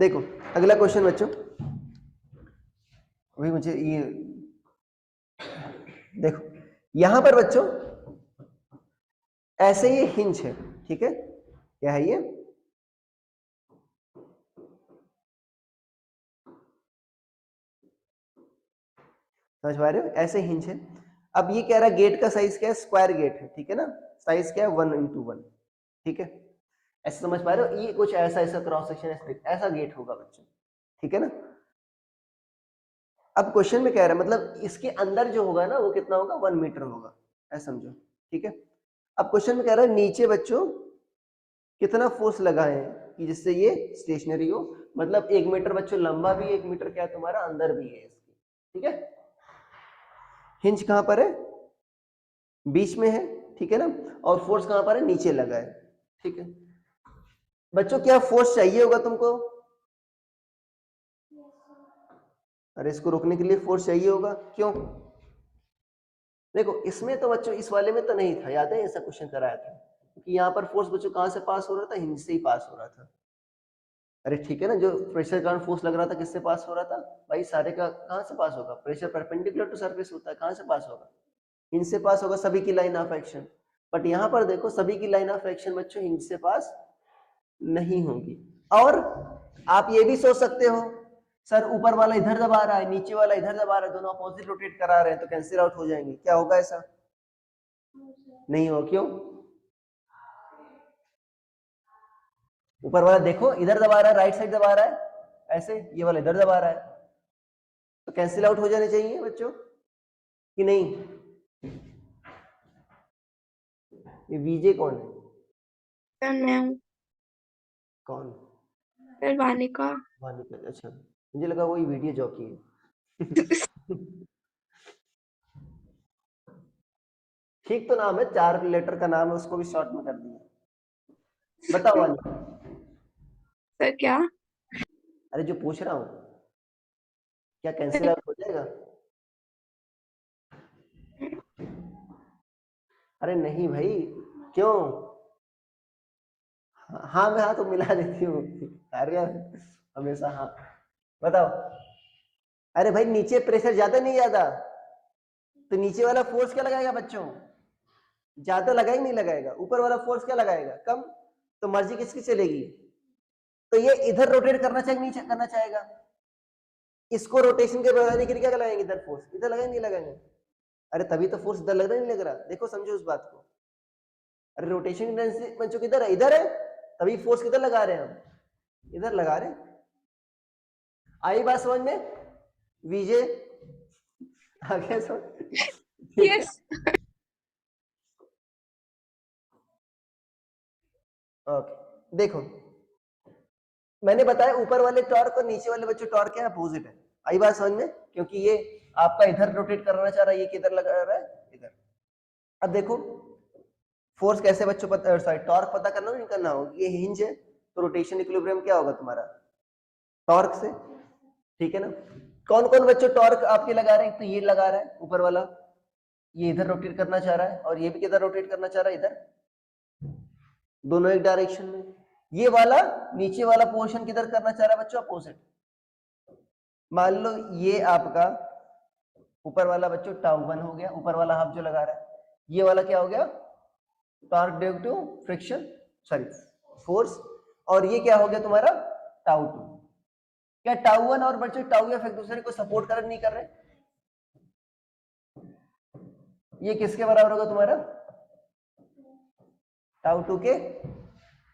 देखो अगला क्वेश्चन बच्चों, अभी मुझे ये देखो यहां पर बच्चों ऐसे ये हिंज है, ठीक है, क्या है ये, समझ पा रहे हो, ऐसे हिंज है। अब ये कह रहा है गेट का साइज क्या है, स्क्वायर गेट है, ठीक है ना, साइज क्या है 1:1, ठीक है, ऐसे समझ पा रहे हो, ये कुछ ऐसा ऐसा क्रॉस सेक्शन ऐसा गेट होगा बच्चों, ठीक है ना। अब क्वेश्चन में कह रहा है मतलब इसके अंदर जो होगा ना वो कितना होगा, 1 मीटर होगा, ऐसा समझो, ठीक है। अब क्वेश्चन में कह रहा है नीचे बच्चों कितना फोर्स लगा है कि जिससे ये स्टेशनरी हो, मतलब 1 मीटर बच्चों लंबा भी, 1 मीटर क्या तुम्हारा अंदर भी है इसकी, ठीक है। हिंज कहां पर है, बीच में है, ठीक है ना, और फोर्स कहां पर है, नीचे लगा है, ठीक है। बच्चों क्या फोर्स चाहिए होगा तुमको, अरे इसको रोकने के लिए फोर्स चाहिए होगा, क्यों, देखो इसमें तो बच्चों इस वाले में तो नहीं था, याद है ऐसा क्वेश्चन कराया था, क्योंकि यहाँ पर फोर्स बच्चों कहां से पास हो रहा था, हिंज से ही पास हो रहा था। अरे ठीक है ना, जो प्रेशर के कारण फोर्स लग रहा था किससे पास हो रहा था भाई, सारे का कहां से पास होगा, प्रेशर परपेंडिकुलर टू सरफेस होता है, कहां से पास होगा, हिंज से पास होगा, सभी की लाइन ऑफ एक्शन। बट यहाँ पर देखो सभी की लाइन ऑफ एक्शन बच्चों हिंज से पास नहीं होगी। और आप ये भी सोच सकते हो सर ऊपर वाला इधर दबा रहा है, नीचे वाला इधर दबा रहा है, दोनों अपोजिट रोटेट करा रहे हैं तो कैंसिल आउट हो जाएंगे, क्या होगा, ऐसा नहीं हो, क्यों, ऊपर वाला देखो इधर दबा रहा है, राइट साइड दबा रहा है ऐसे, ये वाला इधर दबा रहा है, तो कैंसिल आउट हो जाने चाहिए बच्चों कि नहीं। ये वीजे कौन है, सर मैं हूँ कौन, सर, वानिका। वानिका, अच्छा मुझे लगा वही वीडियो जॉकी है। ठीक तो नाम है, 4 लेटर का नाम है, उसको भी शॉर्ट में कर दिया। बताओ वानिका, सर क्या? अरे जो पूछ रहा हूँ क्या कैंसिल आउट हो जाएगा, अरे नहीं भाई, क्यों, हाँ मैं हाँ तो मिला देती हूँ, कार्य हमेशा हाँ, बताओ, अरे भाई नीचे प्रेशर ज्यादा नहीं ज्यादा, तो नीचे वाला फोर्स क्या लगाएगा बच्चों, ज्यादा लगाएगा नहीं लगाएगा, ऊपर वाला फोर्स क्या लगाएगा कम, तो मर्जी किसकी चलेगी, तो ये इधर रोटेट करना चाहिए नहीं करना चाहेगा, इसको रोटेशन के बढ़ाने के लिए क्या लगाएंगे, इधर फोर्स, इधर लगाएंगे नहीं लगाएंगे, अरे तभी तो फोर्स इधर लग रहा नहीं लग रहा, देखो समझो उस बात को, अरे रोटेशन की डेंसिटी बच्चों किधर है, इधर है, तभी फोर्स किधर लगा रहे हैं हम, इधर लगा रहे हैं, आई बात समझ में, विजय आगे समझ, ठीक है, यस। ओके। देखो मैंने बताया ऊपर वाले टॉर्क और नीचे वाले बच्चों टॉर्क क्या अपोजिट है, आई बात समझ में, क्योंकि ये आपका इधर रोटेट करना चाह रहा है, ये किधर लगा रहा है, इधर। अब देखो फोर्स कैसे बच्चों पता, सॉरी टॉर्क पता करना नहीं करना होगा, ये हिंज है तो रोटेशन इक्विलिब्रियम क्या होगा तुम्हारा, टॉर्क से, ठीक है ना। कौन कौन बच्चों टॉर्क आपके लगा रहे हैं, तो ये लगा रहा है ऊपर वाला, ये इधर रोटेट करना चाह रहा है, और ये भी किधर रोटेट करना चाह रहा है, इधर, दोनों एक डायरेक्शन में। ये वाला नीचे वाला पोर्शन किधर करना चाह रहा है बच्चों, अपोजिट। मान लो ये आपका ऊपर वाला बच्चों τ1 हो गया, ऊपर वाला हाफ जो लगा रहा है, ये वाला क्या हो गया, torque due to friction, sorry force, और ये क्या हो गया तुम्हारा τ2। क्या τ1 और बच्चों τf एक दूसरे को सपोर्ट कर नहीं कर रहे, ये किसके बराबर होगा तुम्हारा, τ2 के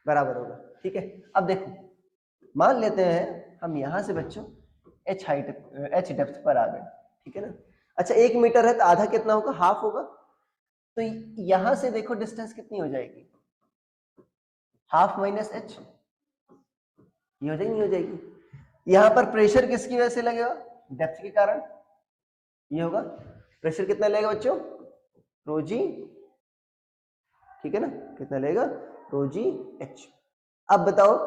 बराबर होगा, ठीक है। अब देखो मान लेते हैं हम यहां से बच्चों h डेप्थ पर आ गए, ठीक है ना। अच्छा 1 मीटर है तो आधा कितना होगा, हाफ होगा, तो यहां से देखो डिस्टेंस कितनी हो जाएगी, हाफ माइनस h, ये हो जाएगी नहीं हो जाएगी। यहां पर प्रेशर किसकी वजह से लगेगा, डेप्थ के कारण, ये होगा प्रेशर कितना लगेगा बच्चों, रोजी, ठीक है ना, कितना लगेगा रोजी h। अब बताओ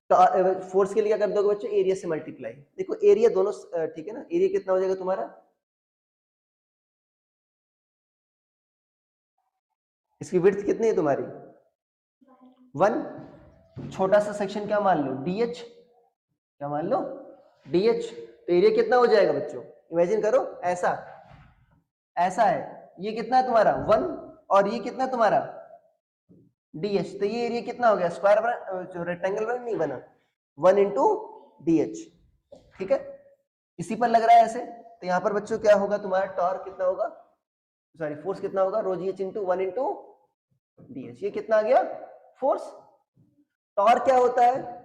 तो फोर्स के लिए क्या कर दोगे बच्चों, एरिया से मल्टीप्लाई, देखो एरिया दोनों ठीक है ना, एरिया कितना हो जाएगा तुम्हारा, इसकी विड्थ कितनी है तुम्हारी 1, छोटा सा सेक्शन क्या मान लो DH, क्या मान लो, DH। तो एरिया कितना हो जाएगा बच्चों, इमेजिन करो, ऐसा ऐसा है, ये कितना है तुम्हारा 1 और ये कितना है तुम्हारा DH। तो ये एरिया कितना हो गया, स्क्वायर बना, जो रेक्टेंगल बना नहीं बना, 1 इंटू DH। ठीक है, इसी पर लग रहा है ऐसे। तो यहाँ पर बच्चों क्या होगा, तुम्हारा टॉर्क कितना होगा, सॉरी फोर्स कितना होगा, rho g h into 1 into DH। ये कितना आ गया फोर्स। टॉर्क क्या होता है,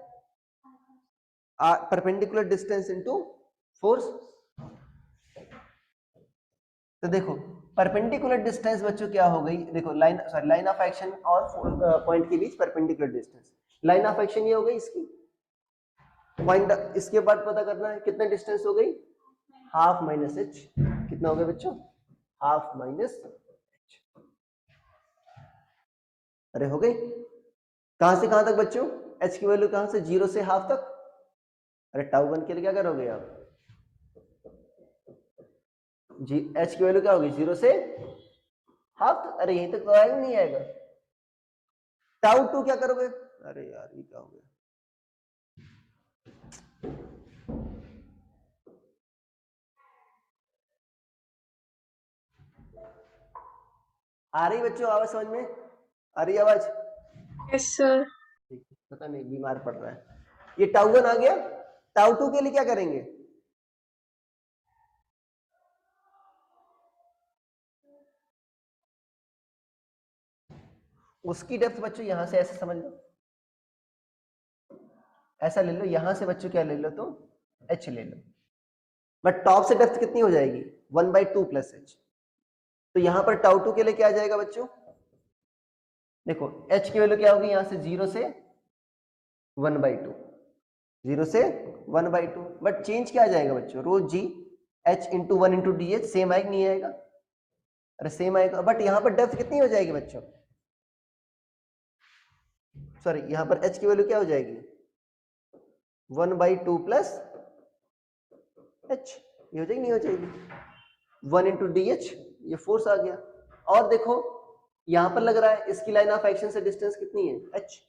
परपेंडिकुलर डिस्टेंस इंटू फोर्स। तो देखो परपेंडिकुलर डिस्टेंस बच्चों क्या हो गई, देखो line, sorry line of action और पॉइंट के बीच perpendicular distance. Line of action ये हो गई इसकी, पॉइंट इसके बाद पता करना है कितना डिस्टेंस हो गई, हाफ माइनस एच। कितना हो गया बच्चों, हाफ माइनस एच। अरे हो गई, कहां से कहां तक बच्चों, एच की वैल्यू कहां से, 0 से हाफ तक। अरे टाउ 1 के लिए क्या करोगे आप, जी एच की वैल्यू क्या होगी, 0 से हाफ तक। अरे यहीं तक तो आएगा नहीं आएगा। टाउ 2 क्या करोगे, अरे यार ये क्या हो गया, आ रही बच्चों आवाज समझ में, आ रही आवाज, यस सर। पता नहीं बीमार पड़ रहा है। ये टाउ 1 आ गया, टाउ 2 के लिए क्या करेंगे, उसकी डेप्थ बच्चों यहां से ऐसे समझ लो, ऐसा ले लो, यहां से बच्चों क्या ले लो, तो एच ले लो, बट टॉप से डेप्थ कितनी हो जाएगी, 1/2 प्लस एच। तो यहां पर टाउ 2 के लिए क्या आ जाएगा बच्चों, देखो एच की वैल्यू क्या होगी, यहां से 0 से 1/2, 0 से 1/2, बट चेंज क्या आ जाएगा बच्चों, rho g h into 1 into d h, same आएगा नहीं आएगा, अरे सेम आएगा, बट यहां पर डेप्थ कितनी हो जाएगी बच्चों, सॉरी यहां पर एच की वैल्यू क्या हो जाएगी, 1/2 प्लस एच। ये हो जाएगी नहीं हो जाएगी, 1 इंटू डी एच, ये फोर्स आ गया। और देखो यहां पर लग रहा है इसकी लाइन ऑफ एक्शन से डिस्टेंस कितनी है, एच,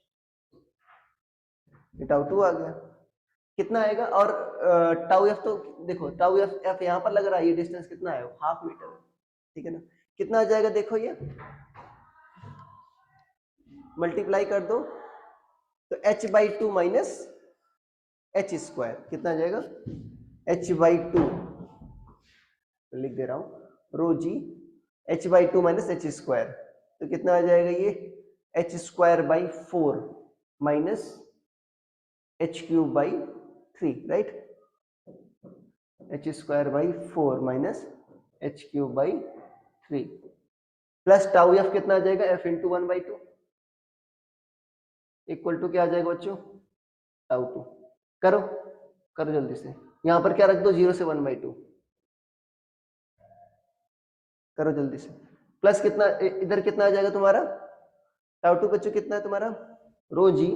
टाउ 2 आ गया, कितना आएगा। और टाउ एफ तो देखो, टाउ एफ एफ यहां पर लग रहा है, ये डिस्टेंस कितना है, हाफ मीटर। ठीक है ना, कितना आ जाएगा देखो, ये मल्टीप्लाई कर दो, तो h/2 माइनस एच स्क्वायर कितना आ जाएगा, h/2 लिख दे रहा हूं, रो जी h/2 माइनस एच स्क्वायर, तो कितना आ जाएगा ये, H square by 4 minus H cube by 3, right, H square by 4 minus H cube by 3 plus tau F कितना आ जाएगा, एफ इंटू 1/2 इक्वल टू क्या आ जाएगा बच्चों, टाउ 2। करो करो जल्दी से, यहां पर क्या रख दो, 0 से 1/2, करो जल्दी से, प्लस कितना इधर कितना आ जाएगा तुम्हारा, टाउ 2 बच्चों कितना है तुम्हारा, रो जी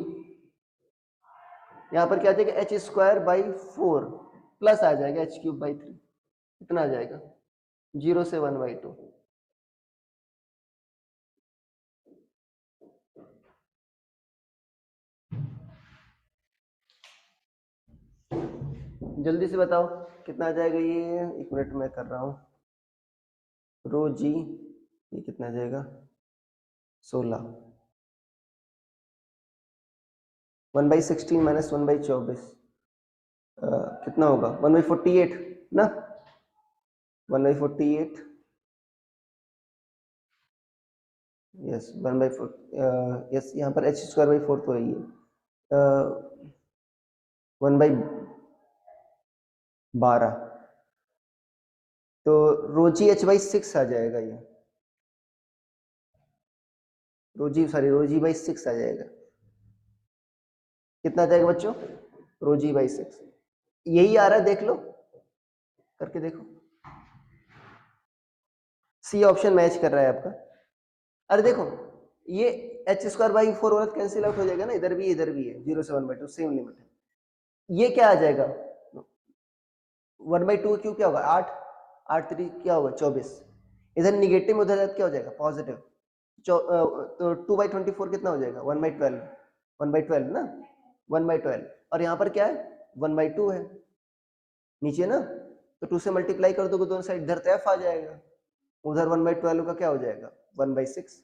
यहां पर क्या आ जाएगा, एच स्क्वायर बाई 4 प्लस आ जाएगा एच क्यूब बाई 3, कितना आ जाएगा, 0 से 1/2। जल्दी से बताओ कितना आ जाएगा, ये 1 मिनट में कर रहा हूं, रो जी ये कितना आ जाएगा, 16, 1/16 माइनस 1/24 कितना होगा, 1/48 ना, 1/48, यस 1/4, यस यहाँ पर एच स्क्वायर बाई 4 तो है ही, 1/12, तो रोजी h/6 आ जाएगा, ये रोजी/6 आ जाएगा, कितना आ जाएगा बच्चों, रोजी/6, यही आ रहा है, देख लो करके देखो, सी ऑप्शन मैच कर रहा है आपका। अरे देखो ये एच स्क्वायर बाई 4 वाला कैंसिल आउट हो जाएगा ना, इधर भी है, 0 से 1/2 सेम लिमिट है, ये क्या आ जाएगा, 1/2 क्यों क्या होगा, 8, 8 3 क्या होगा 24, इधर निगेटिव में उधर क्या हो जाएगा पॉजिटिव, तो 2/24 कितना हो जाएगा, 1/12, 1/12 ना, 1/12, और यहाँ पर क्या है 1/2 है नीचे ना, तो 2 से मल्टीप्लाई कर दोगे दोनों साइड, इधर तो f आ जाएगा, उधर 1/12 का क्या हो जाएगा 1/6।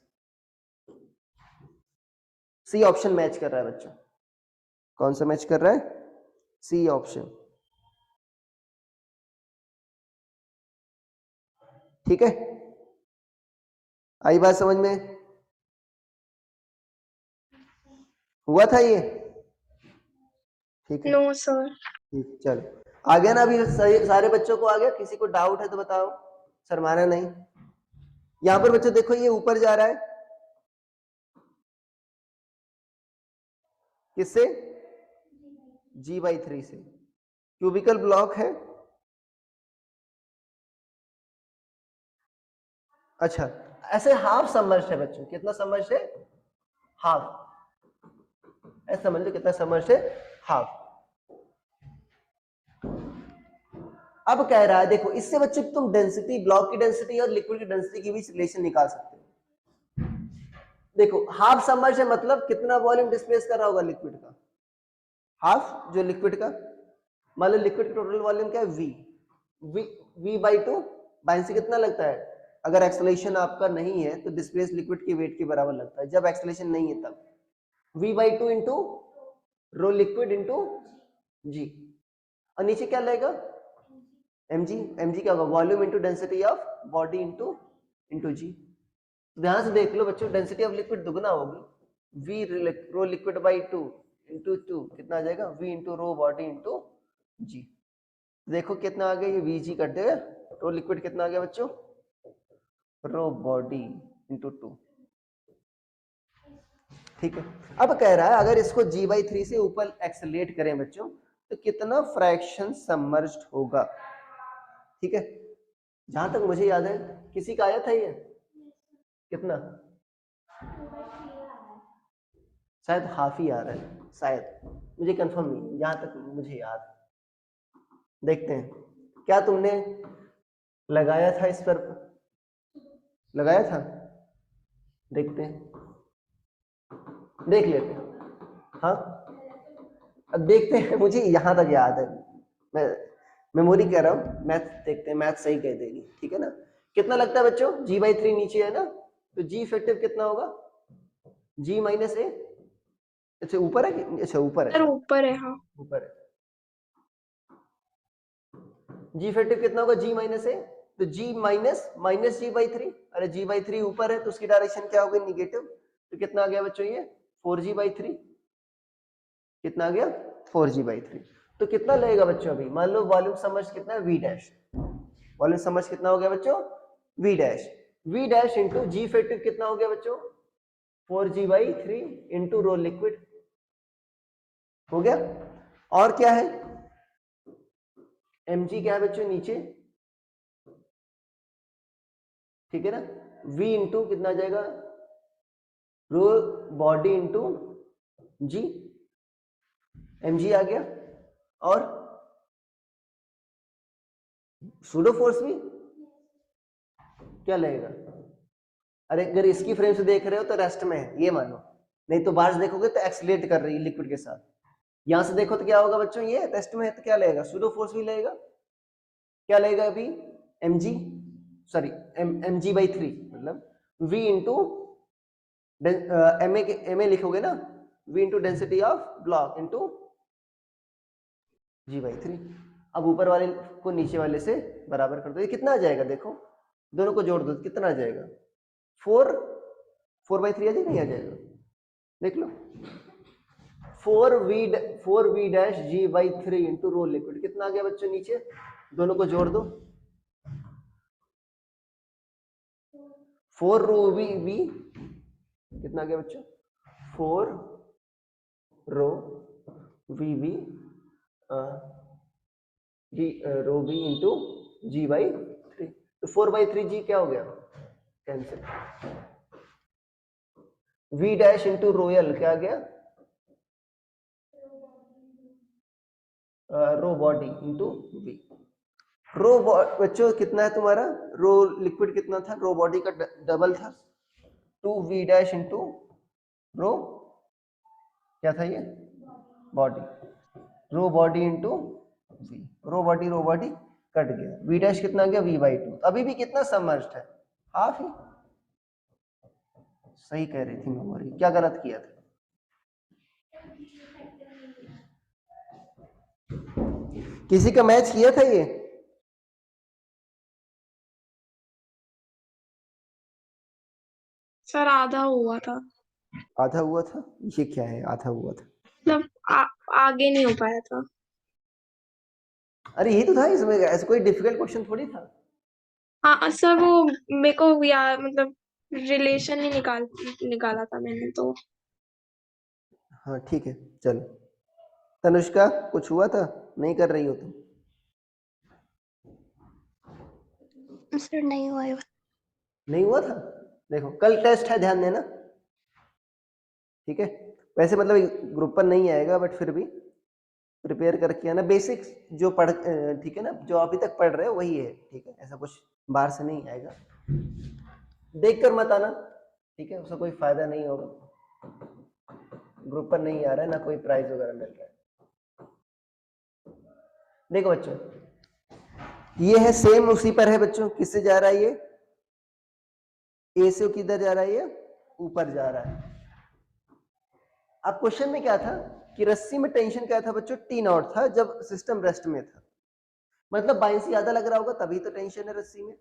सी ऑप्शन मैच कर रहा है बच्चों। कौन सा मैच कर रहा है? C option. ठीक है, आई बात समझ में? हुआ था ये? ठीक है, नो सर। ठीक, चलो आ गया ना अभी सारे बच्चों को आ गया? किसी को डाउट है तो बताओ। सर माना नहीं। यहां पर बच्चों देखो ये ऊपर जा रहा है किससे? g/3 से। क्यूबिकल ब्लॉक है। अच्छा, ऐसे हाफ सबमर्ज्ड है बच्चों। कितना सबमर्ज्ड है? हाफ। ऐसे समझ लो कितना सबमर्ज्ड है? हाफ। अब कह रहा है देखो, इससे बच्चों तुम डेंसिटी, ब्लॉक की डेंसिटी और लिक्विड की डेंसिटी की बीच रिलेशन निकाल सकते हो। देखो हाफ सबमर्ज्ड है मतलब कितना वॉल्यूम डिस्प्लेस कर रहा होगा लिक्विड का? हाफ जो लिक्विड का, मान लो लिक्विड का टोटल वॉल्यूम क्या है? v/2 बाइन से कितना लगता है? अगर एक्सेलरेशन आपका नहीं है तो डिस्प्लेस लिक्विड की वेट के बराबर लगता है। जब एक्सेलरेशन नहीं है तब v/2 into rho liquid into g, और नीचे क्या लगेगा? mg। mg क्या होगा? Volume into density of body into g. ध्यान से देख लो बच्चों, डेंसिटी ऑफ लिक्विड दुगना होगी, v rho liquid by 2 into 2 कितना आ जाएगा? v into rho body into g. देखो कितना आ गया, ये vg कट देगा, रो लिक्विड कितना आ गया बच्चों? रो बॉडी इंटू 2। ठीक है, अब कह रहा है अगर इसको g/3 से ऊपर एक्सेलरेट करें बच्चों तो कितना फ्रैक्शन सबमर्ज्ड होगा? ठीक है, जहां तक मुझे याद है किसी का आया था ये कितना? शायद हाफ ही आ रहा है, शायद, मुझे कंफर्म नहीं, जहां तक मुझे याद। देखते हैं क्या तुमने लगाया था इस पर, लगाया था? देखते हैं, देख लेते हैं। हाँ अब देखते हैं, मुझे यहां तक याद है, मैं मेमोरी कह रहा हूं, मैथ देखते हैं, मैथ सही कह देगी। ठीक है ना? कितना लगता है बच्चों? g/3 नीचे है ना, तो g इफेक्टिव कितना होगा? g माइनस ए। अच्छा ऊपर है कि? अच्छा ऊपर है, सर ऊपर है। हाँ ऊपर है। g इफेक्टिव कितना होगा? g माइनस ए, तो g माइनस g/3। अरे g/3 ऊपर है तो उसकी डायरेक्शन क्या होगी? निगेटिव। तो कितना आ गया बच्चों ये? 4g/3। कितना आ गया? 4g/3। तो कितना लगेगा बच्चों? अभी मान लो वॉल्यूम समझ कितना है? v dash. वॉल्यूम समझ कितना हो गया बच्चों? v dash. v dash into g effective कितना हो गया बच्चों? 4g/3 into rho liquid. हो गया। और क्या है? mg क्या है बच्चों? नीचे। ठीक है ना? v इंटू कितना आ जाएगा? रो बॉडी इंटू जी। mg आ गया। और सूडो फोर्स भी क्या लगेगा? अरे अगर इसकी फ्रेम से देख रहे हो तो रेस्ट में है ये मानो, नहीं तो बाहर से देखोगे तो एक्सलेट कर रही है लिक्विड के साथ। यहां से देखो तो क्या होगा बच्चों? ये रेस्ट में है तो क्या लगेगा? सूडो फोर्स भी लगेगा। क्या लगेगा अभी? mg, सॉरी mg/3 मतलब v इंटू ma लिखोगे ना, v into density of block into g/3। अब ऊपर वाले को नीचे वाले से बराबर कर दो। ये कितना आ जाएगा? देखो दोनों को जोड़ दो कितना आ जाएगा? 4/3 आ जाएगा, नहीं आ जाएगा? देख लो, 4v dash g/3 into rho liquid कितना आ गया बच्चों? नीचे दोनों को जोड़ दो, 4 रो v कितना आ गया बच्चों? 4 रो v रो v इंटू g/3। तो 4/3g क्या हो गया? Cancel. v dash into royal क्या आ गया? रो बॉडी इंटू v। रो बच्चों कितना है तुम्हारा? रो लिक्विड कितना था? रो बॉडी का डबल था, 2v डैश इंटू रो क्या था ये? बॉडी। रो body into g, rho body cut गया, वी डैश कितना आ गया v/2, अभी भी कितना सबमर्ज्ड है, हाफ ही। सही कह रही थी मेमोरी, क्या गलत किया था? किसी का मैच किया था ये? सर आधा हुआ था, आधा हुआ था? ये क्या है आधा हुआ था? मतलब आगे नहीं हो पाया था। अरे ये तो था इसमें, ऐसा कोई डिफिकल्ट क्वेश्चन थोड़ी था। हाँ सर, वो मेरे को यार मतलब रिलेशन ही निकाला था मैंने तो। हाँ ठीक है चलो। तनुष्का कुछ हुआ था? नहीं कर रही हो तुम? सर नहीं हुआ। नहीं हुआ था? देखो कल टेस्ट है, ध्यान देना, ठीक है? वैसे मतलब ग्रुप पर नहीं आएगा, बट फिर भी प्रिपेयर करके आना, बेसिक्स जो पढ़, ठीक है ना, जो अभी तक पढ़ रहे हो वही है, ठीक है? ऐसा कुछ बाहर से नहीं आएगा, देख कर मत आना, ठीक है? उसका कोई फायदा नहीं होगा, ग्रुप पर नहीं आ रहा है ना, कोई प्राइज वगैरह मिल रहा है। देखो बच्चों, ये है सेम, उसी पर है बच्चों, किससे जा रहा है ये? ए से किधर जा रहा है ये? ऊपर जा रहा है। अब क्वेश्चन में क्या था कि रस्सी में टेंशन क्या था बच्चों? टी नॉट था जब सिस्टम रेस्ट में था, मतलब बाइंसी ज्यादा लग रहा होगा तभी तो टेंशन है रस्सी में।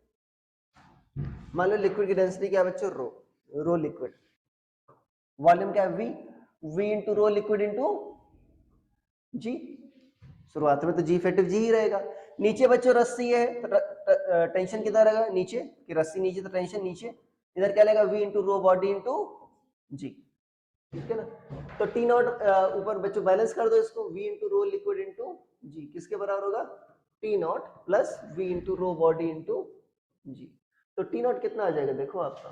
मान लो लिक्विड की डेंसिटी क्या है बच्चों? रो लिक्विड, वॉल्यूम क्या है? V into rho liquid into g. शुरुआत में तो जी इफेक्टिव जी ही रहेगा। नीचे बच्चों रस्सी है तो टेंशन किधर रहेगा? नीचे, कि रस्सी नीचे तो टेंशन नीचे, इधर क्या लगेगा? V into rho body into g, ठीक है ना? तो टी नॉट ऊपर बच्चों बैलेंस कर दो इसको, v into rho liquid into g, किसके बराबर होगा? T nought plus v into rho body into g. तो टी नॉट कितना आ जाएगा देखो आपका,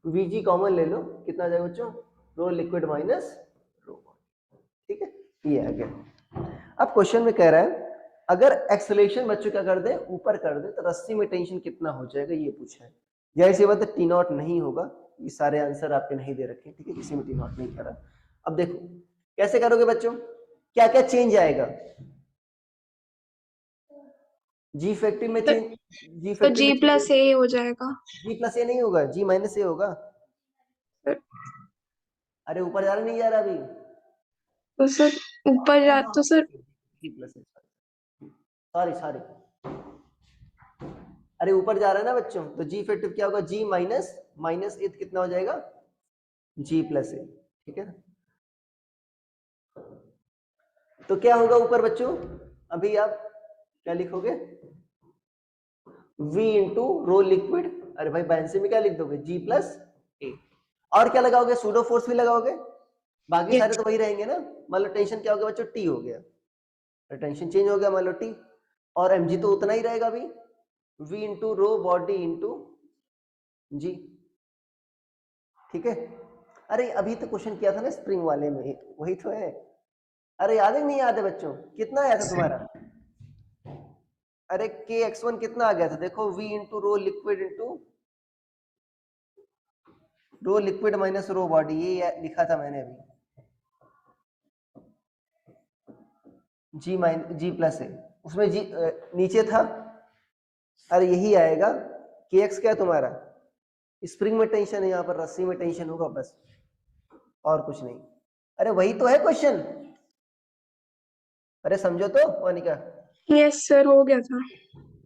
वी जी कॉमन ले लो, कितना आ जाएगा बच्चों? रो लिक्विड माइनस रो बॉडी, ठीक है? ये आ गया। अब क्वेश्चन में कह रहा है अगर एक्सेलरेशन बच्चों क्या कर दे? ऊपर कर दे, तो रस्सी में टेंशन कितना हो जाएगा, ये पूछा है। जाहिर सी बात है टी नॉट नहीं होगा, ये सारे आंसर आपके नहीं दे रखे, ठीक है? किसी में टी नॉट नहीं करा। अब देखो कैसे करोगे बच्चों, क्या क्या चेंज आएगा? जी इफेक्टिव में चेंज, जी तो इफेक्टिव जी में प्लस चेंज, ए हो जाएगा। जी प्लस ए नहीं होगा, जी माइनस ए होगा। सर, अरे ऊपर जा रहा नहीं जा रहा अभी? तो सर ऊपर जा तो सर जी प्लस ए, सॉरी सॉरी, अरे ऊपर जा रहा है ना बच्चों, तो जी इफेक्टिव क्या होगा? जी माइनस माइनस ए कितना हो जाएगा? जी प्लस ए, ठीक है ना? तो क्या होगा ऊपर बच्चों? अभी आप क्या लिखोगे? V इंटू रो लिक्विड, अरे भाई बैलेंस में क्या लिख दोगे? G प्लस ए, और क्या लगाओगे? सूडो फोर्स भी लगाओगे, बाकी सारे तो वही रहेंगे ना। मान लो टेंशन क्या हो गया बच्चों? T हो गया, टेंशन चेंज हो गया मान लो T, और mg तो उतना ही रहेगा अभी, V into rho body into g, ठीक है? अरे अभी तो क्वेश्चन किया था ना स्प्रिंग वाले में, वही तो है। अरे याद है नहीं याद है बच्चों? कितना आया था तुम्हारा? अरे के x1 कितना आ गया था देखो? V into rho liquid into rho liquid minus rho body, ये लिखा था मैंने अभी, जी माइन जी प्लस है, उसमें जी नीचे था। अरे यही आएगा के एक्स क्या है तुम्हारा? स्प्रिंग में टेंशन है, यहाँ पर रस्सी में टेंशन होगा बस, और कुछ नहीं। अरे वही तो है क्वेश्चन, अरे समझो तो मोनिका, यस सर हो गया था।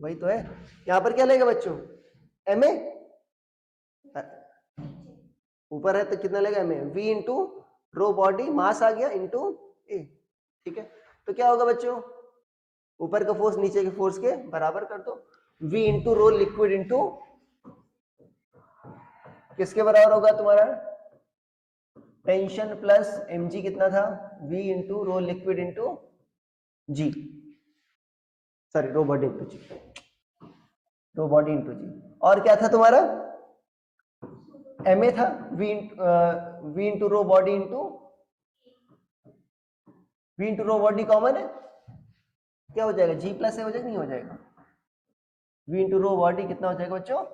वही तो है। यहाँ पर क्या लेगा बच्चों? एम ए, ऊपर है तो कितना लेगा? M A, v into rho body mass आ गया इंटू ए, ठीक है? तो क्या होगा बच्चों? ऊपर का फोर्स नीचे के फोर्स के बराबर कर दो, v into rho liquid into किसके बराबर होगा तुम्हारा? टेंशन प्लस mg, कितना था? v into rho liquid into g, sorry rho body into g, rho body into g. और क्या था तुम्हारा? ma था, v into rho body into v into rho body common है, क्या हो जाएगा? जी प्लस ए हो जाएगा, नहीं हो जाएगा? v इंटू रो बॉडी कितना हो जाएगा बच्चों?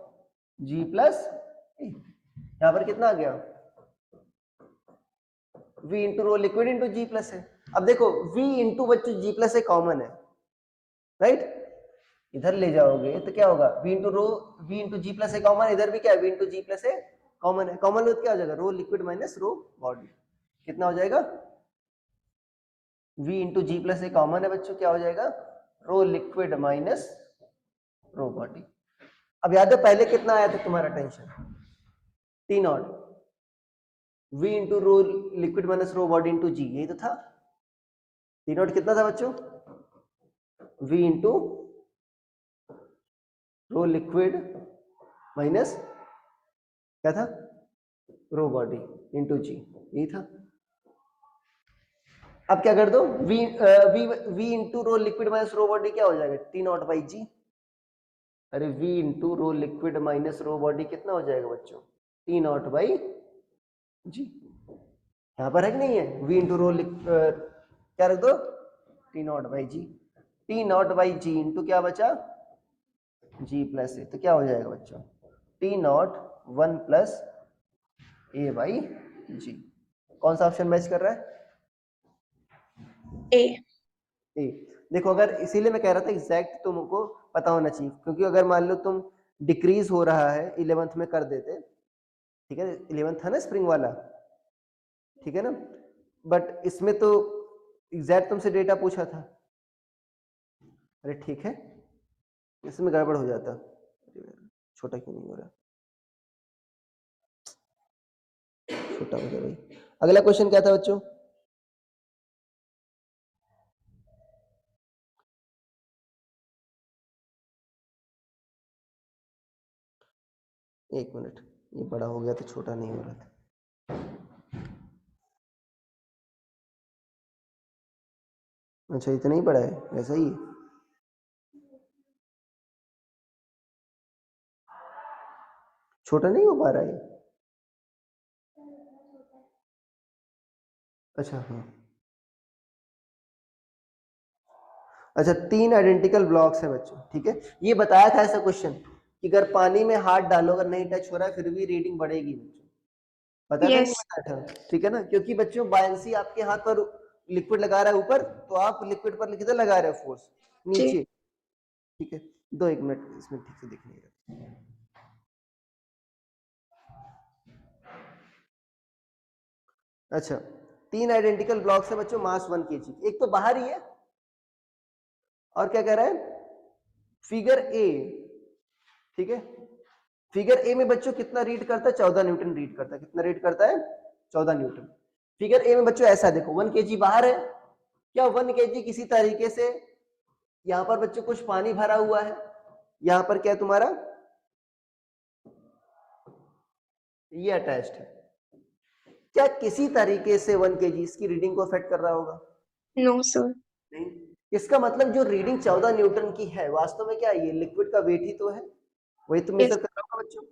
जी प्लस ए, यहाँ पर कितना आ गया? v into rho liquid into g plus है। अब देखो v इंटू बच्चों g प्लस ए कॉमन है, राइट? इधर ले जाओगे तो क्या होगा, v into rho, v into g plus a common, इधर भी क्या है, v into g plus a common है। कॉमन क्या हो जाएगा, rho liquid minus rho body, कितना हो जाएगा, v into g plus a common है बच्चों, क्या हो जाएगा, rho liquid minus rho body. अब याद है पहले कितना आया था तुम्हारा tension, T nought, v into rho liquid minus rho body into g, यही तो था। टी नॉट कितना था बच्चों, v into rho liquid minus क्या था, रो बॉडी इंटू जी, यही था। अब क्या कर दो, v into rho liquid minus rho body क्या हो जाएगा, टी नॉट बाई जी। अरे v into rho liquid minus rho body कितना हो जाएगा बच्चों, टी नॉट बाई जी। यहां पर है कि नहीं है, v इंटू रो क्या रख दो, T nought by G, T nought by G into क्या बचा, जी प्लस ए, तो क्या हो जाएगा बच्चों, T nought 1 plus a by g. कौन सा ऑप्शन मैच कर रहा है, ए। ए। देखो अगर, इसीलिए मैं कह रहा था एग्जैक्ट तुमको पता होना चाहिए, क्योंकि अगर मान लो तुम डिक्रीज हो रहा है 11th में कर देते, ठीक है, 11th है ना स्प्रिंग वाला, ठीक है ना, बट इसमें तो एग्जैक्ट तुमसे डेटा पूछा था। अरे ठीक है, इसमें गड़बड़ हो जाता, छोटा क्यों नहीं हो रहा, छोटा हो गया भाई। अगला क्वेश्चन क्या था बच्चों, एक मिनट, ये बड़ा हो गया तो छोटा नहीं हो रहा था। अच्छा इतना ही बड़ा है, ऐसा ही है? छोटा नहीं हो पा रहा है? अच्छा हाँ, अच्छा 3 आइडेंटिकल ब्लॉक्स हैं बच्चों, ठीक है। ये बताया था ऐसा क्वेश्चन कि अगर पानी में हाथ डालो, अगर नहीं टच हो रहा है फिर भी रीडिंग बढ़ेगी बच्चों, बताया था नहीं यस। बताया था, ठीक है ना, क्योंकि बच्चों बायंसी आपके हाथ पर लिक्विड लगा रहा है ऊपर, तो आप लिक्विड पर किधर लगा रहे हो फोर्स, जी। नीचे, ठीक है। दो एक मिनट इसमें ठीक से दिख नहीं रहा। अच्छा 3 आइडेंटिकल ब्लॉक्स है बच्चों, मास 1 kg, एक तो बाहर ही है, और क्या कह रहा है, फिगर ए, ठीक है, फिगर ए में बच्चों कितना रीड करता है, 14 न्यूटन रीड करता है, कितना रीड करता है, 14 न्यूटन। फिगर ए में बच्चों ऐसा देखो 1 kg बाहर है, क्या 1 kg किसी तरीके से, यहां पर बच्चों कुछ पानी भरा हुआ है, यहां पर क्या है तुम्हारा, ये अटैच्ड है, क्या किसी तरीके से 1 kg इसकी रीडिंग को अफेक्ट कर रहा होगा, नो सर। नहीं। इसका मतलब जो रीडिंग 14 न्यूटन की है, वास्तव में क्या है, ये लिक्विड का वेट ही तो है, वही तो मेजर यस। कर रहा होगा बच्चों।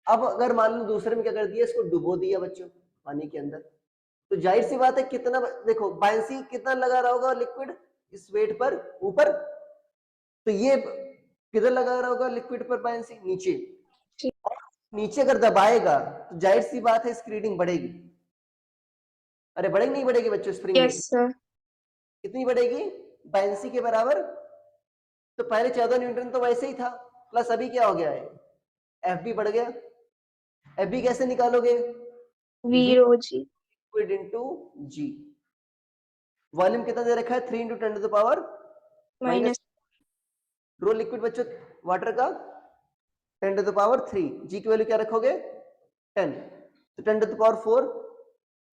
अब अगर मान लो दूसरे में क्या कर दिया, इसको डुबो दिया बच्चों पानी के अंदर, तो जाहिर सी बात है कितना, देखो बायंसी कितना लगा रहा होगा लिक्विड इस वेट पर ऊपर, तो ये किधर लगा रहा होगा लिक्विड पर बायंसी, नीचे, और नीचे अगर दबाएगा तो जाहिर सी बात है इसकी रीडिंग बढ़ेगी। अरे बढ़ेगी नहीं बढ़ेगी बच्चों, स्प्रिंग में यस सर। कितनी बढ़ेगी, बायंसी के बराबर। तो पहले 14 न्यूटन तो वैसे ही था, प्लस अभी क्या हो गया है, एफ बी बढ़ गया। एफ बी कैसे निकालोगे, V V rho G liquid into G, volume कितना दे रखा है, 3 into 10 to the power minus, minus. Rho liquid बच्चों वाटर का 10 टू द पावर 3, जी की वैल्यू क्या रखोगे 10, तो 10 टू द पावर 4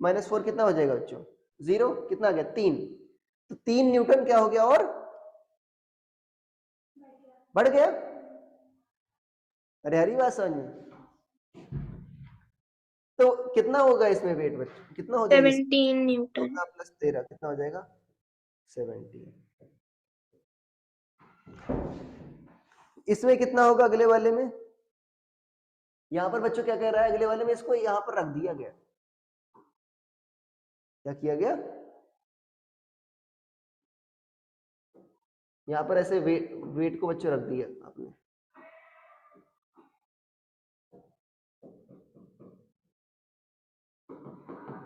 माइनस 4 कितना हो जाएगा बच्चों, 0, कितना आ गया 3, तो 3 न्यूटन क्या हो गया और बढ़ गया। अरे हरी बात समझ में, तो कितना होगा इसमें वेट बच्चों, कितना हो जाएगा, 17 न्यूटन। 14 प्लस 13 कितना हो जाएगा, 17। इसमें कितना होगा अगले वाले में, यहां पर बच्चों क्या कह रहा है, अगले वाले में इसको यहां पर रख दिया गया, क्या किया गया, यहां पर ऐसे वेट को बच्चों रख दिया आपने,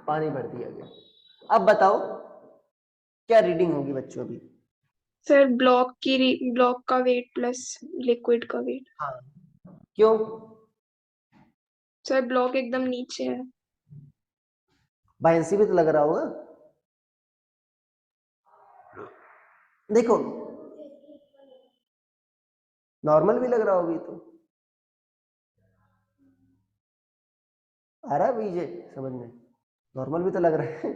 पानी भर दिया गया। अब बताओ क्या रीडिंग होगी बच्चों अभी? सर ब्लॉक का वेट प्लस लिक्विड का वेट। हाँ, क्यों? सर ब्लॉक एकदम नीचे है। बायंसी भी तो लग रहा होगा। देखो नॉर्मल भी लग रहा होगी तो आ रहा है बीजे समझ में, नॉर्मल भी तो लग रहा है।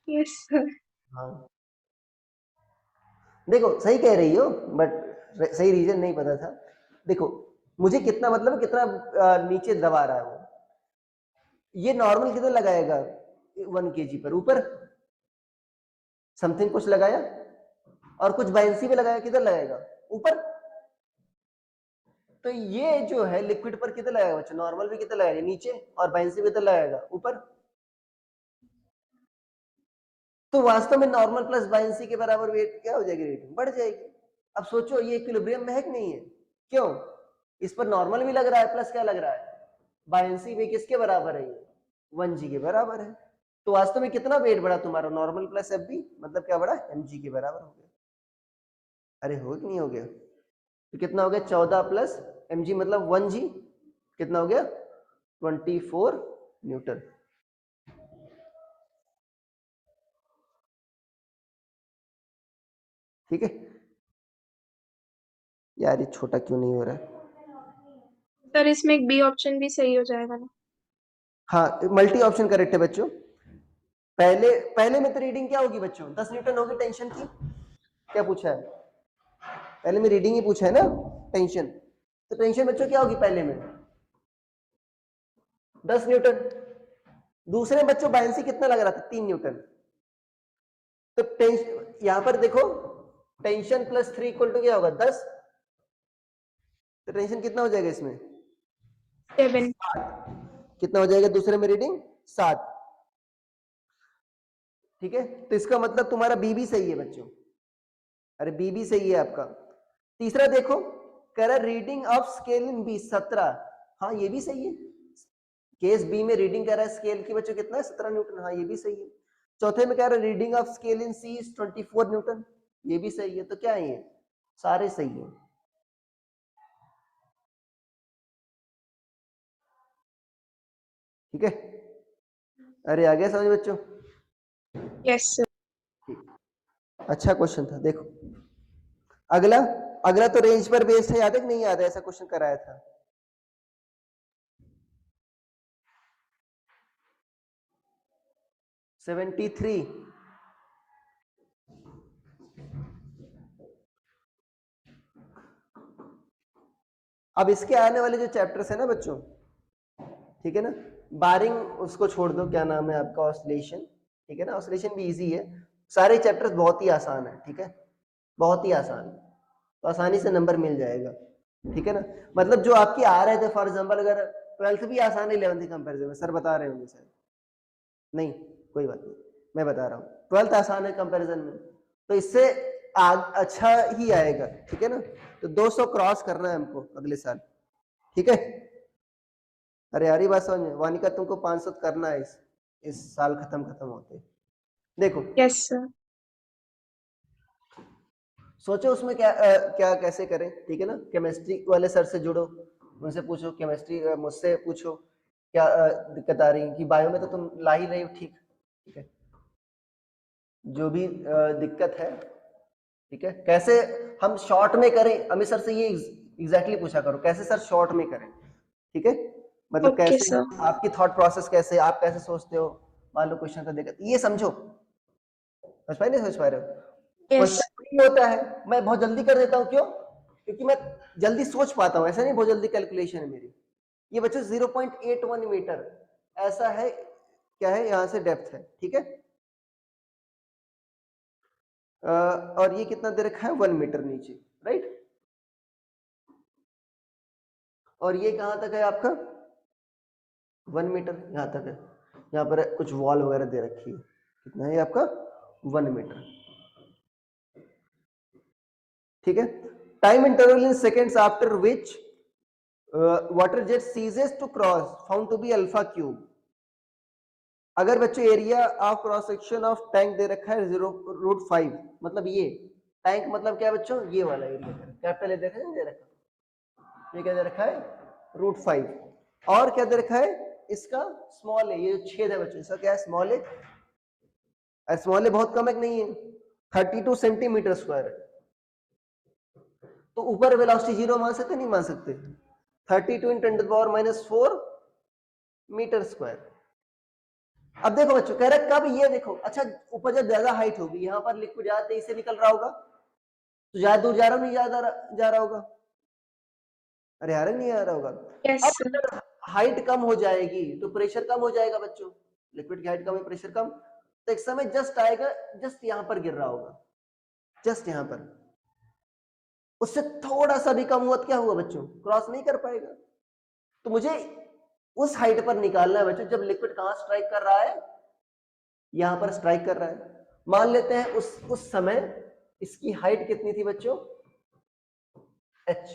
Yes sir. हाँ देखो सही कह रही हो, बट सही रीजन नहीं पता था। देखो मुझे कितना मतलब कितना नीचे दबा रहा है वो, ये नॉर्मल कितना लगाएगा 1 kg पर ऊपर समथिंग कुछ लगाया, और कुछ बायंसी में लगाया, किधर लगाएगा ऊपर। तो ये जो है लिक्विड पर कितना लगाएगा बच्चों, नॉर्मल भी कितना लगाएगा नीचे, और बायंसी कितना लगाएगा ऊपर। तो वास्तव में नॉर्मल प्लस बायंसी के बराबर वेट क्या हो जाएगी, रेटिंग बढ़ जाएगी। अब सोचो ये इक्विलिब्रियम में है कि नहीं है, क्यों? इस पर नॉर्मल भी लग रहा है प्लस क्या लग रहा है, बायंसी भी किसके बराबर है, ये 1g के बराबर है। तो वास्तव में कितना वेट बढ़ा तुम्हारा, नॉर्मल प्लस एफ बी, मतलब क्या बढ़ा, mg के बराबर हो गया। अरे हो कि नहीं हो गया? तो कितना हो गया, 14 प्लस mg मतलब 1g, कितना हो गया 24 न्यूटन। ठीक है यार, ये छोटा क्यों नहीं हो रहा है? सर इसमें एक बी ऑप्शन भी सही हो जाएगा ना? हाँ मल्टी ऑप्शन करेक्ट है बच्चों। पहले पहले में तो रीडिंग क्या होगी बच्चों, 10 न्यूटन होगी टेंशन की। क्या पूछा है पहले में, रीडिंग ही पूछा है ना टेंशन। तो टेंशन बच्चों क्या होगी पहले में, 10 न्यूटन। दूसरे बच्चों बायंसी कितना लग रहा था, 3 न्यूटन। तो टेंशन यहां पर देखो, टेंशन प्लस 3 इक्वल टू क्या होगा, 10। तो टेंशन कितना हो जाएगा इसमें, 7। 7। कितना हो जाएगा दूसरे में रीडिंग, 7। ठीक है, तो इसका मतलब तुम्हारा बी भी सही है बच्चों। अरे बी भी सही है आपका। तीसरा देखो, कह रहा reading of scale in B 17। हाँ ये भी सही है, केस बी में रीडिंग कह रहा है स्केल की बच्चों कितना है, 17 न्यूटन। हाँ ये भी सही है। चौथे में कह रहा है reading of scale in C is 24 newton. ये भी सही है। तो क्या है ये, सारे सही है। ठीक है, अरे आ गया समझ बच्चों? Yes sir. अच्छा क्वेश्चन था। देखो अगला, अगला तो रेंज पर बेस्ड है, याद है कि नहीं याद है, ऐसा क्वेश्चन कराया था। Seventy three. अब इसके आने वाले जो चैप्टर्स है ना बच्चों, ठीक है ना, बारिंग उसको छोड़ दो, क्या नाम है आपका, ऑसिलेशन। ठीक है ना, ऑसिलेशन भी इजी है। सारे चैप्टर्स बहुत ही आसान है। ठीक है, बहुत ही आसान, तो आसानी से नंबर मिल जाएगा। ठीक है ना, मतलब जो आपके आ रहे थे, फॉर एग्जांपल अगर 12th भी आसान है 11th के कंपैरिजन में, सर बता रहे होंगे सर, नहीं कोई बात नहीं, मैं बता रहा हूँ 12th आसान है कंपैरिजन में, तो इससे अच्छा ही आएगा। ठीक है ना, तो 200 क्रॉस करना है हमको अगले साल। ठीक है, अरे यार ये बात समझ में, वानिका तुमको 500 करना है इस साल खत्म होते। देखो यस सर। सोचो उसमें क्या क्या कैसे करें। ठीक है ना, केमिस्ट्री वाले सर से जुड़ो, उनसे पूछो, केमिस्ट्री मुझसे पूछो क्या दिक्कत आ रही है, कि बायो में तो तुम ला ही रही हो। ठीक, ठीक है, जो भी दिक्कत है, ठीक है, कैसे हम शॉर्ट में करें, अमित सर से ये एग्जैक्टली पूछा करो, कैसे सर शॉर्ट में करें। ठीक है, मतलब ओके कैसे सर। आपकी थॉट प्रोसेस, कैसे आप कैसे सोचते हो, मान लो क्वेश्चन का दिक्कत, ये समझो। समझ पाए नहीं समझ पा रहे हो, यस। क्वेश्चन नहीं होता है, मैं बहुत जल्दी कर देता हूँ, क्यों, क्योंकि मैं जल्दी सोच पाता हूँ, ऐसा नहीं बहुत जल्दी कैलकुलेशन है मेरी। ये बच्चों 0.81 मीटर ऐसा है, क्या है यहां से डेप्थ है। ठीक है, और ये कितना दे रखा है, 1 मीटर नीचे, राइट। और ये कहां तक है आपका, 1 मीटर यहां तक है। यहाँ पर कुछ वॉल वगैरह दे रखी है, कितना है आपका, 1 मीटर। ठीक है, time interval in seconds after which water jet ceases to cross found to be alpha cube. अगर बच्चों area of cross section of tank दे रखा है 0.5, मतलब ये टैंक मतलब क्या बच्चों, ये वाला एरिया कैपिटल ए देखा दे रखा, ये क्या दे रखा है √5, और क्या दे रखा है इसका स्मॉल है, ये जो छेद है बच्चों इसका क्या है स्मॉल है, स्मॉल है बहुत कम है नहीं है 32 सेंटीमीटर स्क्वायर है। तो ऊपर वेलोसिटी जीरो मान सकते नहीं मान सकते, 32 × 10⁻⁴ मीटर स्क्वायर। अब देखो बच्चों कह रहा है कब, ये देखो अच्छा ऊपर जब ज्यादा हाइट होगी यहाँ पर लिक्विड ज्यादा तेजी से निकल रहा होगा तो ज्यादा दूर जा रहा नहीं ज्यादा जा रहा होगा, अरे यार नहीं आ रहा होगा। यस अब अगर हाइट कम हो जाएगी तो प्रेशर कम हो जाएगा बच्चों, लिक्विड की हाइट कम है प्रेशर कम, तो एक समय जस्ट आएगा, जस्ट यहां पर गिर रहा होगा, जस्ट यहां पर, उससे थोड़ा सा भी कम हुआ तो क्या हुआ बच्चों क्रॉस नहीं कर पाएगा। तो मुझे उस हाइट पर निकालना है बच्चों जब लिक्विड कहां स्ट्राइक कर रहा है, यहां पर स्ट्राइक कर रहा है। मान लेते हैं उस समय इसकी हाइट कितनी थी बच्चों h,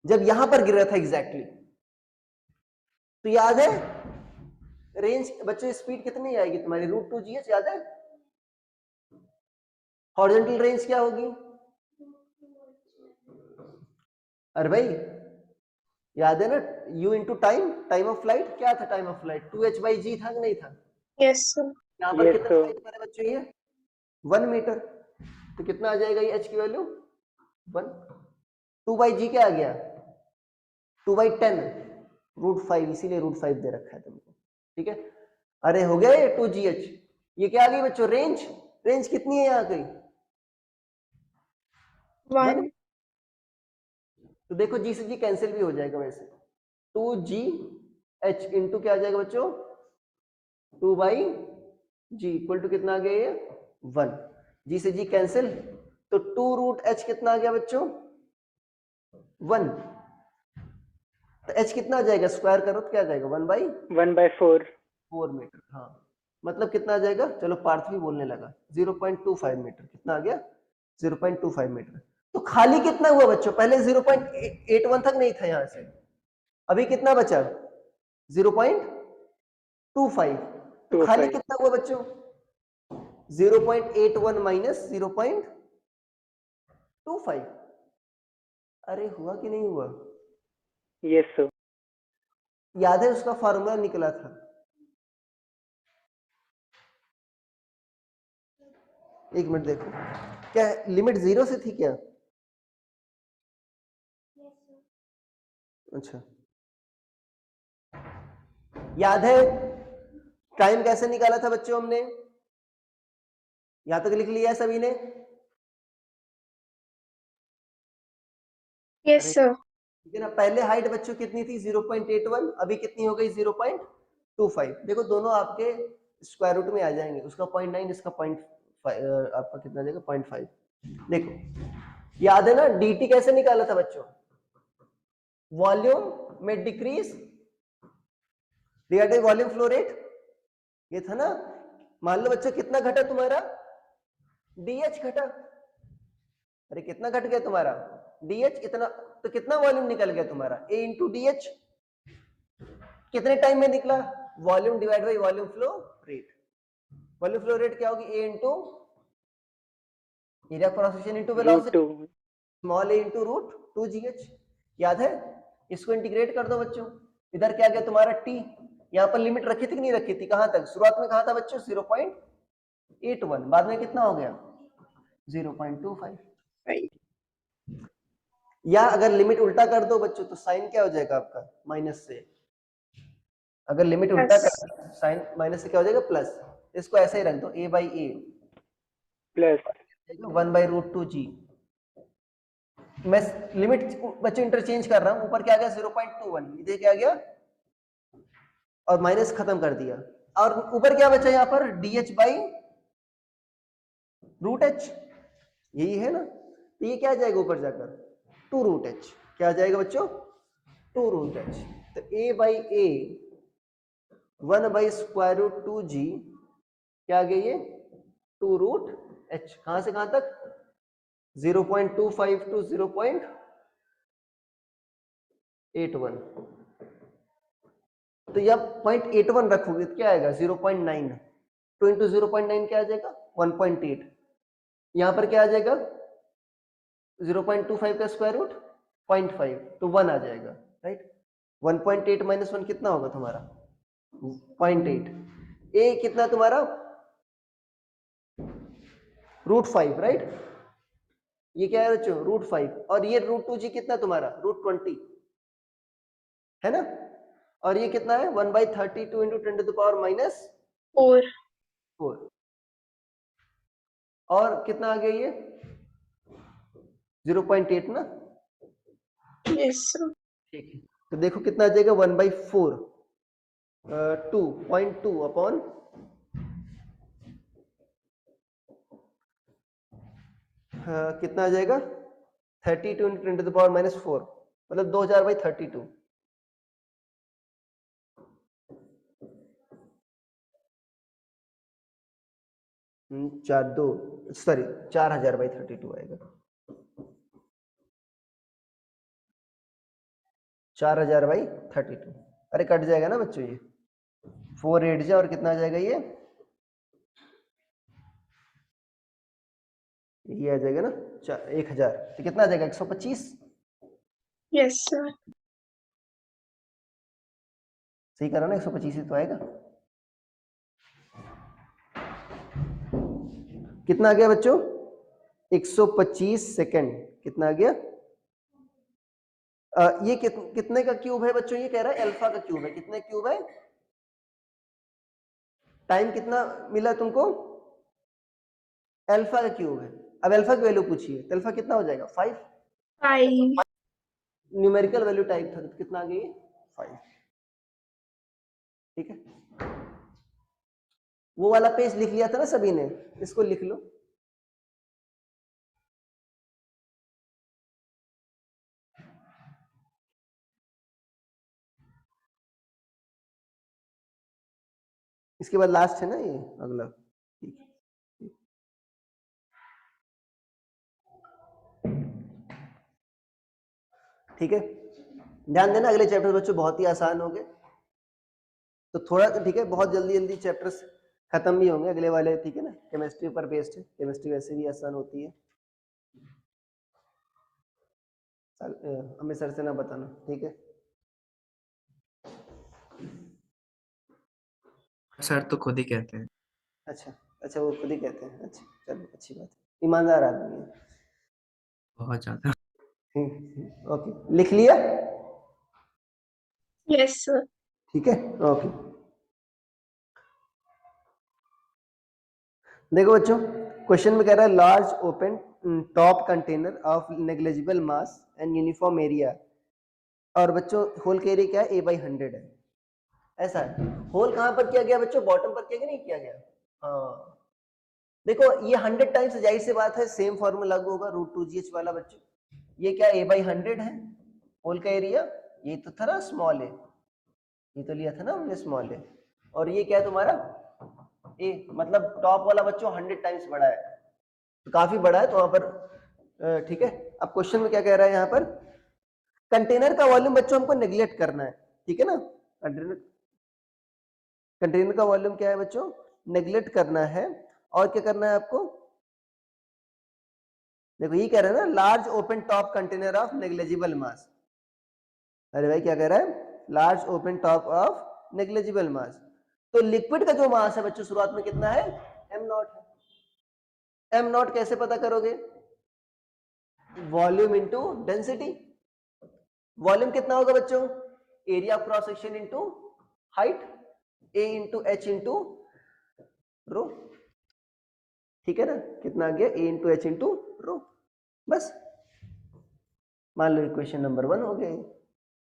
जब यहां पर गिर रहा था एग्जैक्टली, तो याद है रेंज बच्चों स्पीड कितनी आएगी तुम्हारी √2gh याद है, हॉरिजॉन्टल रेंज क्या होगी, अरे भाई याद है ना u into time of flight, क्या था टाइम ऑफ फ्लाइट 2h/g था कि नहीं था। यस यहाँ पर कितना हाइट पर है बच्चों ये 1 मीटर, तो कितना आ जाएगा ये h की वैल्यू 1, 2/g क्या आ गया 2/10 √5, इसीलिए √5 दे रखा है तुमको, ठीक है। अरे हो गया ये 2gh, ये क्या आ गई बच्चों रेंज, रेंज कितनी है यहाँ की 1, 1 तो देखो g से g कैंसिल भी हो जाएगा वैसे, 2gh इंटू क्या आ जाएगा बच्चों 2/g इक्वल टू कितना आ गया ये 1, g से g कैंसिल, तो 2√h कितना आ गया बच्चों 1, तो h कितना आ जाएगा स्क्वायर करो तो क्या आ जाएगा 1/4 मीटर, हाँ मतलब कितना आ जाएगा, चलो पार्थ भी बोलने लगा 0.25 मीटर, कितना आ गया 0.25 मीटर। तो खाली कितना हुआ बच्चों, पहले 0.81 तक नहीं था यहां से, अभी कितना बचा 0.25, तो खाली कितना हुआ बच्चों 0.81 माइनस 0.25, अरे हुआ कि नहीं हुआ, यस सर, याद है उसका फार्मूला निकला था, एक मिनट देखो क्या लिमिट 0 से थी क्या, अच्छा याद है टाइम कैसे निकाला था बच्चों हमने, यहां तक लिख लिया है सभी ने, यस सर ठीक है ना। पहले हाइट बच्चों कितनी थी 0.81, अभी कितनी हो गई 0.25, देखो दोनों आपके स्क्वायर रूट में आ जाएंगे, उसका 0.9 इसका 0.5, आपका कितना जाएगा 0.5। देखो याद है ना dt कैसे निकाला था बच्चों, वॉल्यूम में decrease divided by volume flow rate, ये था ना। मान लो बच्चों कितना घटा तुम्हारा dh घटा, अरे कितना घट गया तुम्हारा dh इतना, तो कितना वॉल्यूम निकल गया तुम्हारा a इंटू dh, कितने टाइम में निकला volume divide by volume flow rate, volume flow rate क्या होगी a into area cross section into velocity, small a into √2gh, याद है। इसको इंटीग्रेट कर दो बच्चों, इधर क्या गया तुम्हारा t, यहाँ पर लिमिट रखी थी कि नहीं रखी थी, कहां तक शुरुआत में कहा था बच्चों 0.81, बाद में कितना हो गया 0.25, या अगर लिमिट उल्टा कर दो बच्चों तो साइन क्या हो जाएगा आपका माइनस से, अगर लिमिट उल्टा कर साइन माइनस से क्या हो जाएगा प्लस, इसको ऐसे ही रख दो a/a प्लस 1/√2g, मैं लिमिट बच्चों इंटरचेंज कर रहा हूं, ऊपर क्या गया 0.21, इधर क्या गया और माइनस खत्म कर दिया, और ऊपर क्या बचा यहाँ पर dh/√h, यही है ना, तो ये क्या जाएगा ऊपर जाकर 2√h, क्या जाएगा बच्चों 2√h, तो a/a 1/√2g क्या आ गया ये 2√h, कहां से कहां तक 0.25 टू 0.81, तो जब 0.81 रखोगे तो क्या आएगा 0.9, 2 इंटू 0.9 क्या आ जाएगा 1.8, यहाँ पर क्या आ जाएगा 0.25 का स्क्वायर रूट 0.5, तो 1 आ जाएगा, राइट। 1.8 माइनस 1 कितना होगा तुम्हारा 0.8, ए कितना तुम्हारा √5, राइट। ये क्या है बच्चों √5, और ये √2g कितना तुम्हारा √20 है ना, और ये कितना है 1/32 इंटू 10 टू द पावर और -4, और कितना आ गया ये 0.8 ना, यस सर। ठीक है। तो देखो कितना आ जाएगा 1/4, 2.2 अपॉन कितना आ जाएगा 32 इंटू 10 टू द पावर -4, मतलब 2000/32, चार दो सॉरी 4000/32 आएगा, 4000/32। अरे कट जाएगा ना बच्चों, ये 4 8 जा, और कितना आ जाएगा ये आ जाएगा ना 1000, तो कितना आ जाएगा 125, यस सर। सही करा ना 125 ही तो आएगा। कितना आ गया बच्चों 125 सेकेंड, कितना आ गया ये कितने का क्यूब है बच्चों, ये कह रहा है अल्फा का क्यूब है, कितने क्यूब है, टाइम कितना मिला तुमको अल्फा का क्यूब है। अब अल्फा की वैल्यू पूछिए, तो अल्फा कितना हो जाएगा 5, 5 न्यूमेरिकल वैल्यू टाइप था तो कितना आ गई 5, ठीक है। वो वाला पेज लिख लिया था ना सभी ने, इसको लिख लो। इसके बाद लास्ट है ना ये अगला, ठीक है। ठीक है, ध्यान देना अगले चैप्टर बच्चों बहुत ही आसान होंगे, तो थोड़ा ठीक है, बहुत जल्दी जल्दी चैप्टर्स खत्म भी होंगे अगले वाले, ठीक है ना। केमिस्ट्री पर बेस्ड है, केमिस्ट्री वैसे भी आसान होती है, हमें सर से ना बताना, ठीक है। सर तो खुद ही कहते हैं। अच्छा अच्छा, वो खुद ही कहते हैं, अच्छा चलो अच्छी बात है, ईमानदार आदमी है। बहुत ज्यादा। ओके, लिख लिया, यस सर। ठीक है, ओके। देखो बच्चों, क्वेश्चन में कह रहा है large open top container of negligible mass and uniform area, और बच्चों होल का एरिया क्या है A/100 है, ऐसा है। होल कहां पर किया गया बच्चों, बॉटम पर किया गया, नहीं किया गया, हाँ। देखो ये 100 टाइम्स, जाहिर सी बात है सेम फॉर्मूला लागू होगा √2gh वाला बच्चों। ये क्या A/100 है होल का एरिया, ये तो था ना स्मॉल है, ये तो लिया था ना हमने स्मॉल है, और ये क्या है तुम्हारा ए, मतलब टॉप वाला बच्चों 100 टाइम्स बड़ा है, तो काफी बड़ा है, तो वहां पर ठीक है। अब क्वेश्चन में क्या कह रहा है यहाँ पर, कंटेनर का वॉल्यूम बच्चों हमको नेग्लेक्ट करना है, ठीक है ना। कंटेनर का वॉल्यूम क्या है बच्चों, नेग्लेक्ट करना है, और क्या करना है आपको, देखो ये कह रहा है ना large open top container of negligible mass. अरे भाई क्या कह रहा है, large open top of negligible mass, तो लिक्विड का जो मास है बच्चों शुरुआत में कितना है m0 है। m0 कैसे पता करोगे, वॉल्यूम इंटू डेंसिटी। वॉल्यूम कितना होगा बच्चों, area of cross section into height, a into h into rho, ठीक है ना। कितना आ गया a into h into rho, बस मान लो इक्वेशन नंबर 1 हो गया,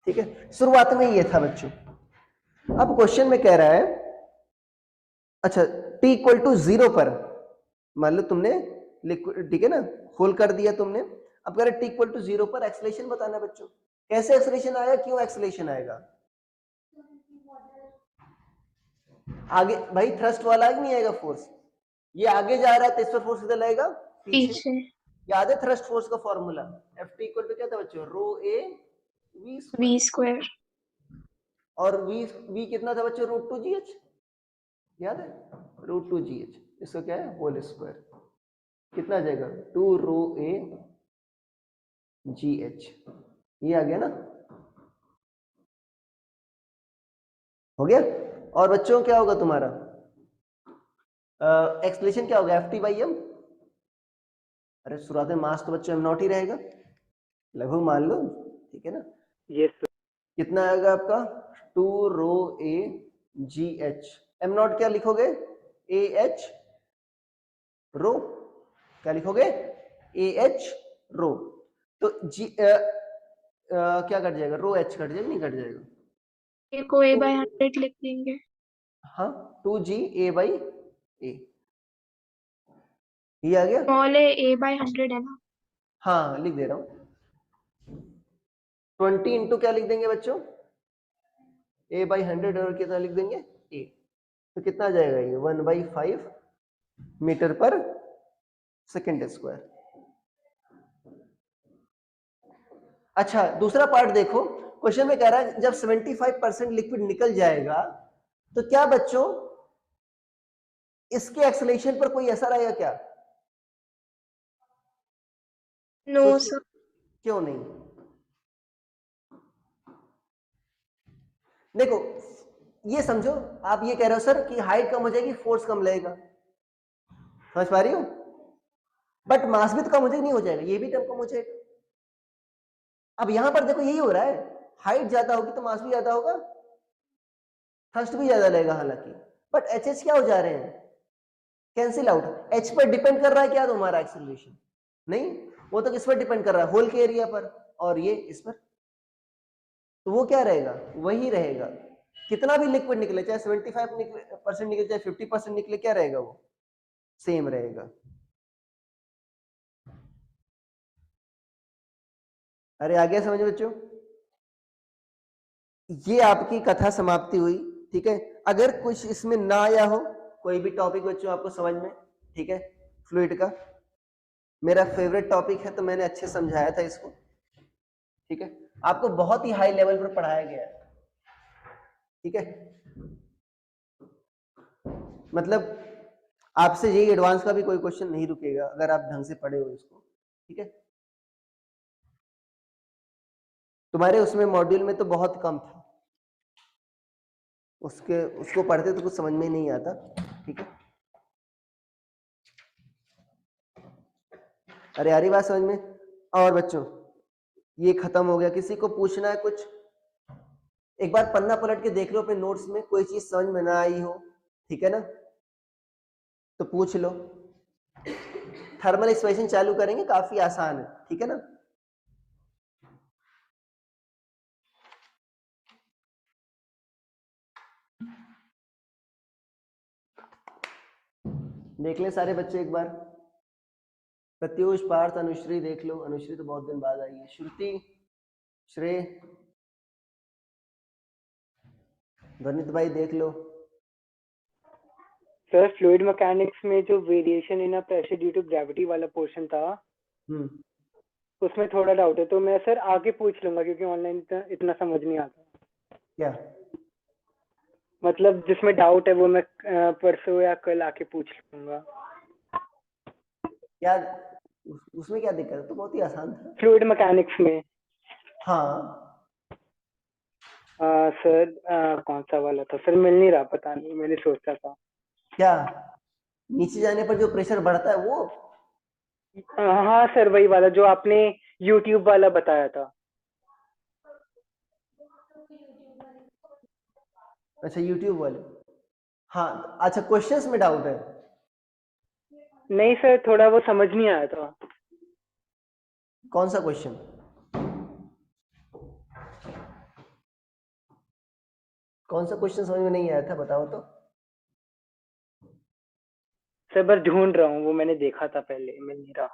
ठीक है। शुरुआत में ये था बच्चों। अब क्वेश्चन में कह रहा है, अच्छा t इक्वल टू 0 पर मान लो तुमने लिक्विड, ठीक है ना, होल कर दिया तुमने। अब कह रहे t इक्वल टू 0 पर एक्सेलरेशन बताना बच्चों, कैसे एक्सेलरेशन आएगा, क्यों एक्सेलरेशन आएगा, आगे भाई थ्रस्ट वाला है कि नहीं आएगा फोर्स, ये आगे जा रहा है तो इस पर फोर्स कितना लगेगा पीछे। पीछे याद है थ्रस्ट फोर्स का फॉर्मूला, Ft इक्वल टू क्या था बच्चों, रो a v v square, square. और v कितना था बच्चों, √2gh, याद है, √2gh, इसका क्या है, होल स्क्वायर, कितना आ जाएगा, 2ρa gh, ये आ गया ना, हो गया। और बच्चों क्या होगा तुम्हारा एक्सप्लेनेशन क्या होगा, FT/m, अरे शुरुआत में मास तो बच्चों m0 ही रहेगा, लगभग मान लो, ठीक है ना। Yes sir. कितना आएगा आपका, 2ρa gh, m0 क्या लिखोगे, ah रो, क्या लिखोगे, ah रो, तो क्या कट जाएगा, रो h कट जाएगा, नहीं कट जाएगा, ए को a/100 लिख देंगे। हाँ 2g a/a, ये आ गया, स्मॉल है a/100 है ना। हाँ लिख दे रहा हूँ, 20 इंटू क्या लिख देंगे बच्चों, a/100 और कितना लिख देंगे a, तो कितना आ जाएगा ये 1/5 मीटर पर सेकेंड स्क्वायर। अच्छा दूसरा पार्ट देखो, क्वेश्चन में कह रहा है जब 75% लिक्विड निकल जाएगा तो क्या बच्चों इसके एक्सेलरेशन पर कोई असर आएगा क्या, नो सोचिए, सर। क्यों नहीं, देखो ये समझो, आप ये कह रहे हो सर कि हाइट कम हो जाएगी, फोर्स कम लगेगा, समझ पा रही हो, बट मास भी तो कम हो जाएगा, नहीं हो जाएगा, ये भी कम हो जाएगा। अब यहां पर देखो यही हो रहा है, हाइट ज्यादा होगी तो मास भी ज्यादा होगा, थ्रस्ट भी ज्यादा लगेगा हालांकि, बट एच क्या हो जा रहे हैं, कैंसिल आउट, एच पर डिपेंड कर रहा है क्या तुम्हारा एक्सेलरेशन, नहीं, वो तो किस पर डिपेंड कर रहा है, होल के एरिया पर, और ये इस पर, तो वो क्या रहेगा, वही रहेगा, कितना भी लिक्विड निकले, चाहे 75% निकले, चाहे 50% निकले, क्या रहेगा, वो सेम रहेगा। अरे आ गया समझ में बच्चों, ये आपकी कथा समाप्ति हुई, ठीक है। अगर कुछ इसमें ना आया हो, कोई भी टॉपिक बच्चों आपको समझ में, ठीक है, फ्लूइड का मेरा फेवरेट टॉपिक है, तो मैंने अच्छे समझाया था इसको, ठीक है, आपको बहुत ही हाई लेवल पर पढ़ाया गया है, ठीक है, मतलब आपसे यही एडवांस का भी कोई क्वेश्चन नहीं रुकेगा अगर आप ढंग से पढ़े हो इसको, ठीक है। तुम्हारे उसमें मॉड्यूल में तो बहुत कम था, उसको पढ़ते तो कुछ समझ में ही नहीं आता, ठीक है। अरे यारी बात समझ में। और बच्चों ये खत्म हो गया, किसी को पूछना है कुछ, एक बार पन्ना पलट के देख लो अपने नोट्स में, कोई चीज समझ में ना आई हो, ठीक है ना, तो पूछ लो। थर्मल एक्सपेंशन चालू करेंगे, काफी आसान है, ठीक है ना। देख ले सारे बच्चे एक बार, प्रत्युष, पार्थ, अनुश्री देख लो, अनुश्री तो बहुत दिन बाद आई है, श्रुति, श्रेय, ध्वनित भाई देख लो। सर फ्लूइड मैकेनिक्स में जो variation in a pressure due to gravity वाला पोर्शन था, उसमें थोड़ा डाउट है, तो मैं सर आगे पूछ लूंगा क्योंकि ऑनलाइन इतना समझ नहीं आता। क्या मतलब जिसमें डाउट है वो मैं परसों या कल आके पूछ लूंगा। क्या उसमें क्या दिक्कत है, तो बहुत ही आसान था। फ्लूइड मैकेनिक्स में हाँ सर कौन सा वाला था सर, मिल नहीं रहा, पता नहीं, मैंने सोचा था। क्या नीचे जाने पर जो प्रेशर बढ़ता है वो, हाँ सर वही वाला जो आपने YouTube वाला बताया था। अच्छा YouTube वाले, हाँ अच्छा क्वेश्चंस में डाउट है। नहीं सर थोड़ा वो समझ नहीं आया था। कौन सा क्वेश्चन, कौन सा क्वेश्चन समझ में नहीं आया था, बताओ तो। सर बस ढूंढ रहा हूँ, वो मैंने देखा था पहले, मिल नहीं रहा।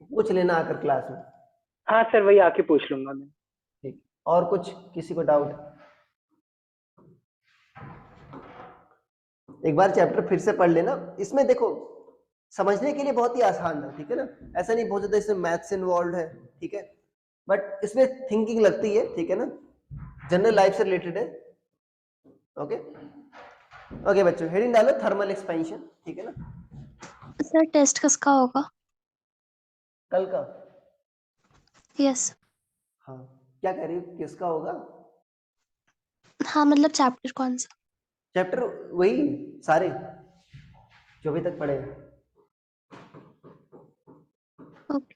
पूछ लेना आकर क्लास में। हाँ सर वही आके पूछ लूंगा मैं। ठीक, और कुछ किसी को डाउट, एक बार चैप्टर फिर से पढ़ लेना। इसमें देखो समझने के लिए बहुत ही आसान है, ठीक है ना, ऐसा नहीं बहुत ज्यादा इसमें मैथ्स इन्वॉल्व है, ठीक है, बट इसमें थिंकिंग लगती है, ठीक है ना। जनरल लाइफ से रिलेटेड है। ओके ओके बच्चों, हेडिंग डालो थर्मल एक्सपेंशन, ठीक है ना। सर टेस्ट किसका होगा? कल का? यस। हाँ, क्या कह रही हो, किसका होगा? हाँ मतलब चैप्टर कौन सा? चैप्टर वही सारे जो अभी तक पढ़े। ओके।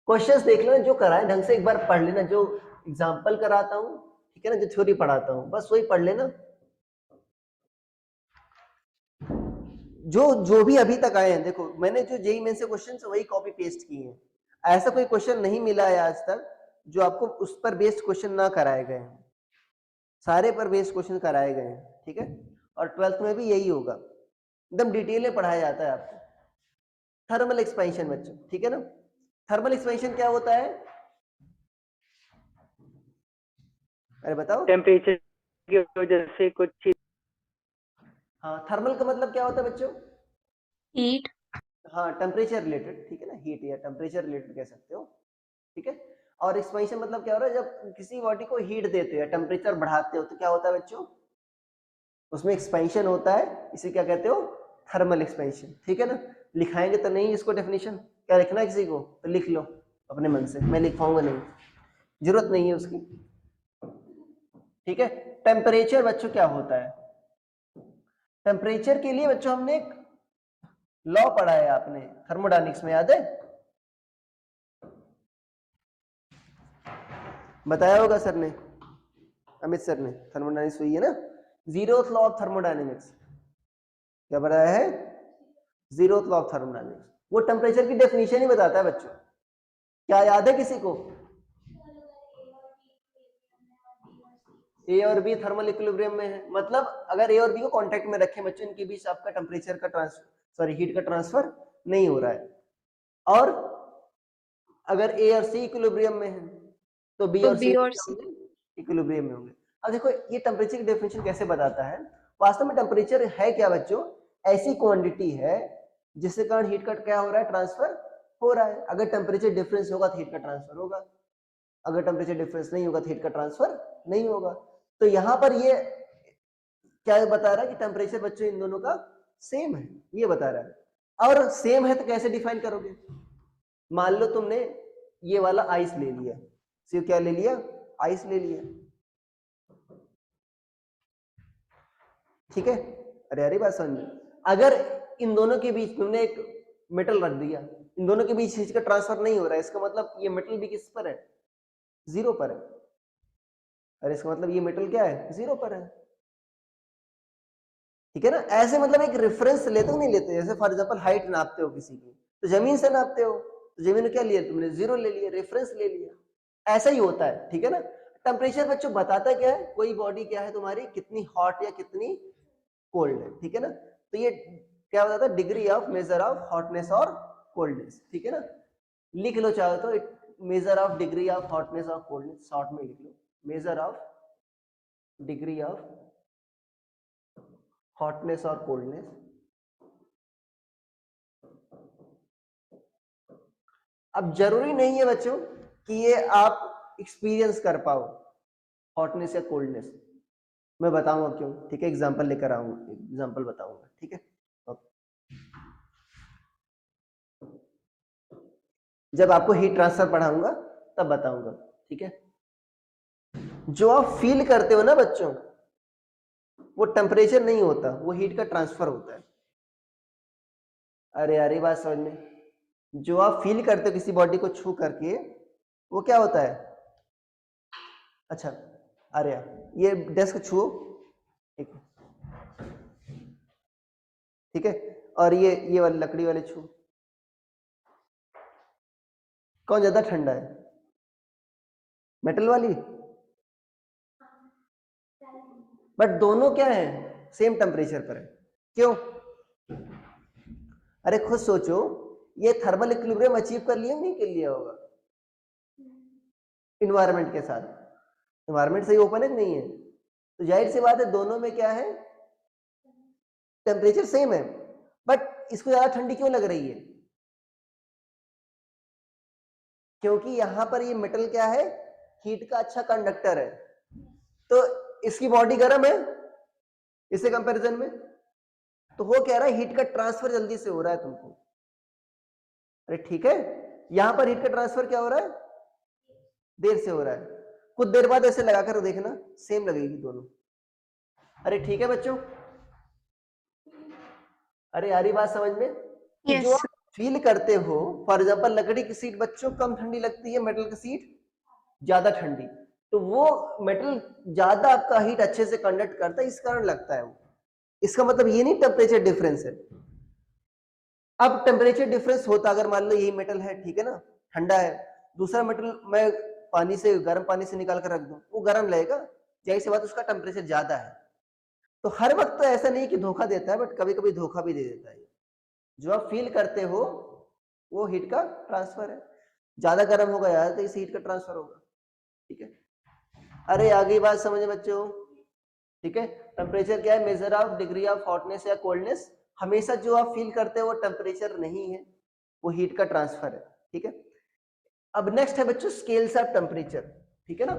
क्वेश्चंस देख लेना, जो कराए ढंग से एक बार पढ़ लेना, जो एग्जाम्पल कराता हूँ, ठीक है ना, जो थ्योरी पढ़ाता हूँ बस वही पढ़ लेना। जो भी अभी तक आए हैं, देखो मैंने जो जेईई मेंस से क्वेश्चन वही कॉपी पेस्ट किए हैं। ऐसा कोई क्वेश्चन नहीं मिला है आज तक जो आपको उस पर बेस्ड क्वेश्चन ना कराए गए हैं, सारे पर बेस्ड क्वेश्चन कराए गए हैं, ठीक है। और 12th में भी यही होगा, एकदम डिटेल में पढ़ाया जाता है आपको। थर्मल एक्सपेंशन बच्चों, ठीक है ना। थर्मल एक्सपेंशन क्या होता है, अरे बताओ। टेम्परेचर की वजह से कुछ चीज। हाँ, थर्मल का मतलब क्या होता है बच्चों? हीट। हाँ, टेम्परेचर रिलेटेड, ठीक है ना, हीट या टेम्परेचर रिलेटेड कह सकते हो, ठीक है। और एक्सपेंशन मतलब क्या हो रहा है, जब किसी बॉडी को हीट देते हो या टेम्परेचर बढ़ाते हो तो क्या होता है बच्चों, उसमें एक्सपेंशन होता है, इसे क्या कहते हो, थर्मल एक्सपेंशन, ठीक है ना। लिखाएंगे तो नहीं इसको डेफिनेशन, क्या लिखना है किसी को तो लिख लो अपने मन से, मैं लिखवाऊंगा नहीं, जरूरत नहीं है उसकी, ठीक है। टेम्परेचर बच्चों क्या होता है, टेम्परेचर के लिए बच्चों हमने एक लॉ पढ़ा है, आपने थर्मोडायनेमिक्स में याद है, बताया होगा सर ने, अमित सर ने, थर्मोडायनेमिक्स हुई है ना, जीरोथ लॉ ऑफ थर्मोडायनेमिक्स, क्या बताया है, जीरोथ लॉ ऑफ थर्मोडायनेमिक्स। वो टेम्परेचर की डेफिनेशन ही बताता है बच्चों, क्या याद है किसी को? ए और बी थर्मल इक्विलिब्रियम में है, मतलब अगर ए और बी को कांटेक्ट में रखें बच्चों, इनके बीच आपका टेम्परेचर का ट्रांसफर, सॉरी हीट का ट्रांसफर नहीं हो रहा है। और अगर ए और सी इक्विलिब्रियम में है तो बी तो और सी बी और सी। इक्विलिब्रियम में होंगे। अब देखो ये टेम्परेचर की डेफिनेशन कैसे बताता है, वास्तव में टेम्परेचर है क्या बच्चों, ऐसी क्वांटिटी है जिसके कारण हीट का क्या हो रहा है, ट्रांसफर हो रहा है। अगर टेम्परेचर डिफरेंस होगा तो हीट का ट्रांसफर होगा, अगर टेम्परेचर डिफरेंस नहीं होगा तो हीट का ट्रांसफर नहीं होगा। तो यहां पर ये क्या बता रहा है कि टेम्परेचर बच्चों इन दोनों का सेम है, ये बता रहा है। और सेम है तो कैसे डिफाइन करोगे, मान लो तुमने ये वाला आइस ले लिया, सिर्फ क्या ले लिया, आइस ले लिया, ठीक है। अरे अरे बात समझ में, अगर इन दोनों के बीच तुमने एक मेटल रख दिया, इन दोनों के बीच हीट का ट्रांसफर नहीं हो रहा है, इसका मतलब ये मेटल भी किस पर है, जीरो पर है। अरे इसका मतलब ये मेटल क्या है, जीरो पर है, ठीक है ना। ऐसे मतलब एक रेफरेंस लेते हो नहीं लेते, जैसे फॉर एग्जांपल हाइट नापते हो किसी की, तो जमीन से नापते हो, तो जमीन में क्या लिया तुमने, जीरो ले लिया, रेफरेंस ले लिया, ऐसा ही होता है, ठीक है ना। टेम्परेचर बच्चों बताता क्या है, कोई बॉडी क्या है तुम्हारी, कितनी हॉट या कितनी कोल्ड है, ठीक है ना। तो ये क्या बताता है, degree of measure of hotness और कोल्डनेस, ठीक है ना। लिख लो चाहो तो measure of degree of hotness और कोल्डनेस, शॉर्ट में लिख लो, measure of degree of hotness और कोल्डनेस। अब जरूरी नहीं है बच्चों कि ये आप एक्सपीरियंस कर पाओ हॉटनेस या कोल्डनेस, मैं बताऊंगा क्यों, ठीक है, एग्जांपल लेकर आऊंगा, एग्जांपल बताऊंगा, ठीक है। जब आपको हीट ट्रांसफर पढ़ाऊंगा तब बताऊंगा, ठीक है। जो आप फील करते हो ना बच्चों, वो टेम्परेचर नहीं होता, वो हीट का ट्रांसफर होता है। अरे अरे बात समझ में, जो आप फील करते हो किसी बॉडी को छू करके, वो क्या होता है, अच्छा अरे ये डेस्क छुओ, ठीक है, और ये वाली लकड़ी वाले छू, कौन ज्यादा ठंडा है, मेटल वाली, बट दोनों क्या है, सेम टेम्परेचर पर है, क्यों, अरे खुद सोचो, ये थर्मल इक्विलिब्रियम अचीव कर लिया नहीं कर लिया होगा इन्वायरमेंट के साथ, इन्वायरमेंट सही ओपन है कि नहीं है, तो जाहिर सी बात है दोनों में क्या है, टेम्परेचर सेम है, बट इसको ज्यादा ठंडी क्यों लग रही है, क्योंकि यहां पर ये मेटल क्या है, हीट का अच्छा कंडक्टर है, तो इसकी बॉडी गर्म है इससे कंपैरिजन में, तो वो कह रहा है हीट का ट्रांसफर जल्दी से हो रहा है तुमको। अरे ठीक है, यहां पर हीट का ट्रांसफर क्या हो रहा है, देर से हो रहा है। कुछ देर बाद ऐसे लगाकर देखना सेम लगेगी दोनों। अरे ठीक है बच्चों, अरे यारी बात समझ में कि Yes, जो sir. आप फील करते हो, फॉर एग्जांपल लकड़ी की सीट बच्चों कम ठंडी लगती है, मेटल की सीट ज्यादा ठंडी, तो वो मेटल ज्यादा आपका हीट अच्छे से कंडक्ट करता है, इस कारण लगता है वो। इसका मतलब ये नहीं टेम्परेचर डिफरेंस है। अब टेम्परेचर डिफरेंस होता अगर मान लो यही मेटल है, ठीक है ना, ठंडा है, दूसरा मेटल मैं पानी से गर्म पानी से निकाल कर रख दूं, वो गर्म लगेगा, जाहिर सी बात उसका टेम्परेचर ज्यादा है। तो हर वक्त तो ऐसा नहीं कि धोखा देता है, बट कभी कभी धोखा भी दे देता है। जो आप फील करते हो वो हीट का ट्रांसफर है, ज्यादा गर्म होगा यार तो इस हीट का ट्रांसफर होगा, ठीक है। अरे आगे बात समझे बच्चों, ठीक है। टेम्परेचर क्या है, major of degree of hotness या कोल्डनेस। हमेशा जो आप फील करते हो वो टेम्परेचर नहीं है, वो हीट का ट्रांसफर है, ठीक है। अब नेक्स्ट है बच्चों स्केल्स ऑफ टेम्परेचर, ठीक है ना,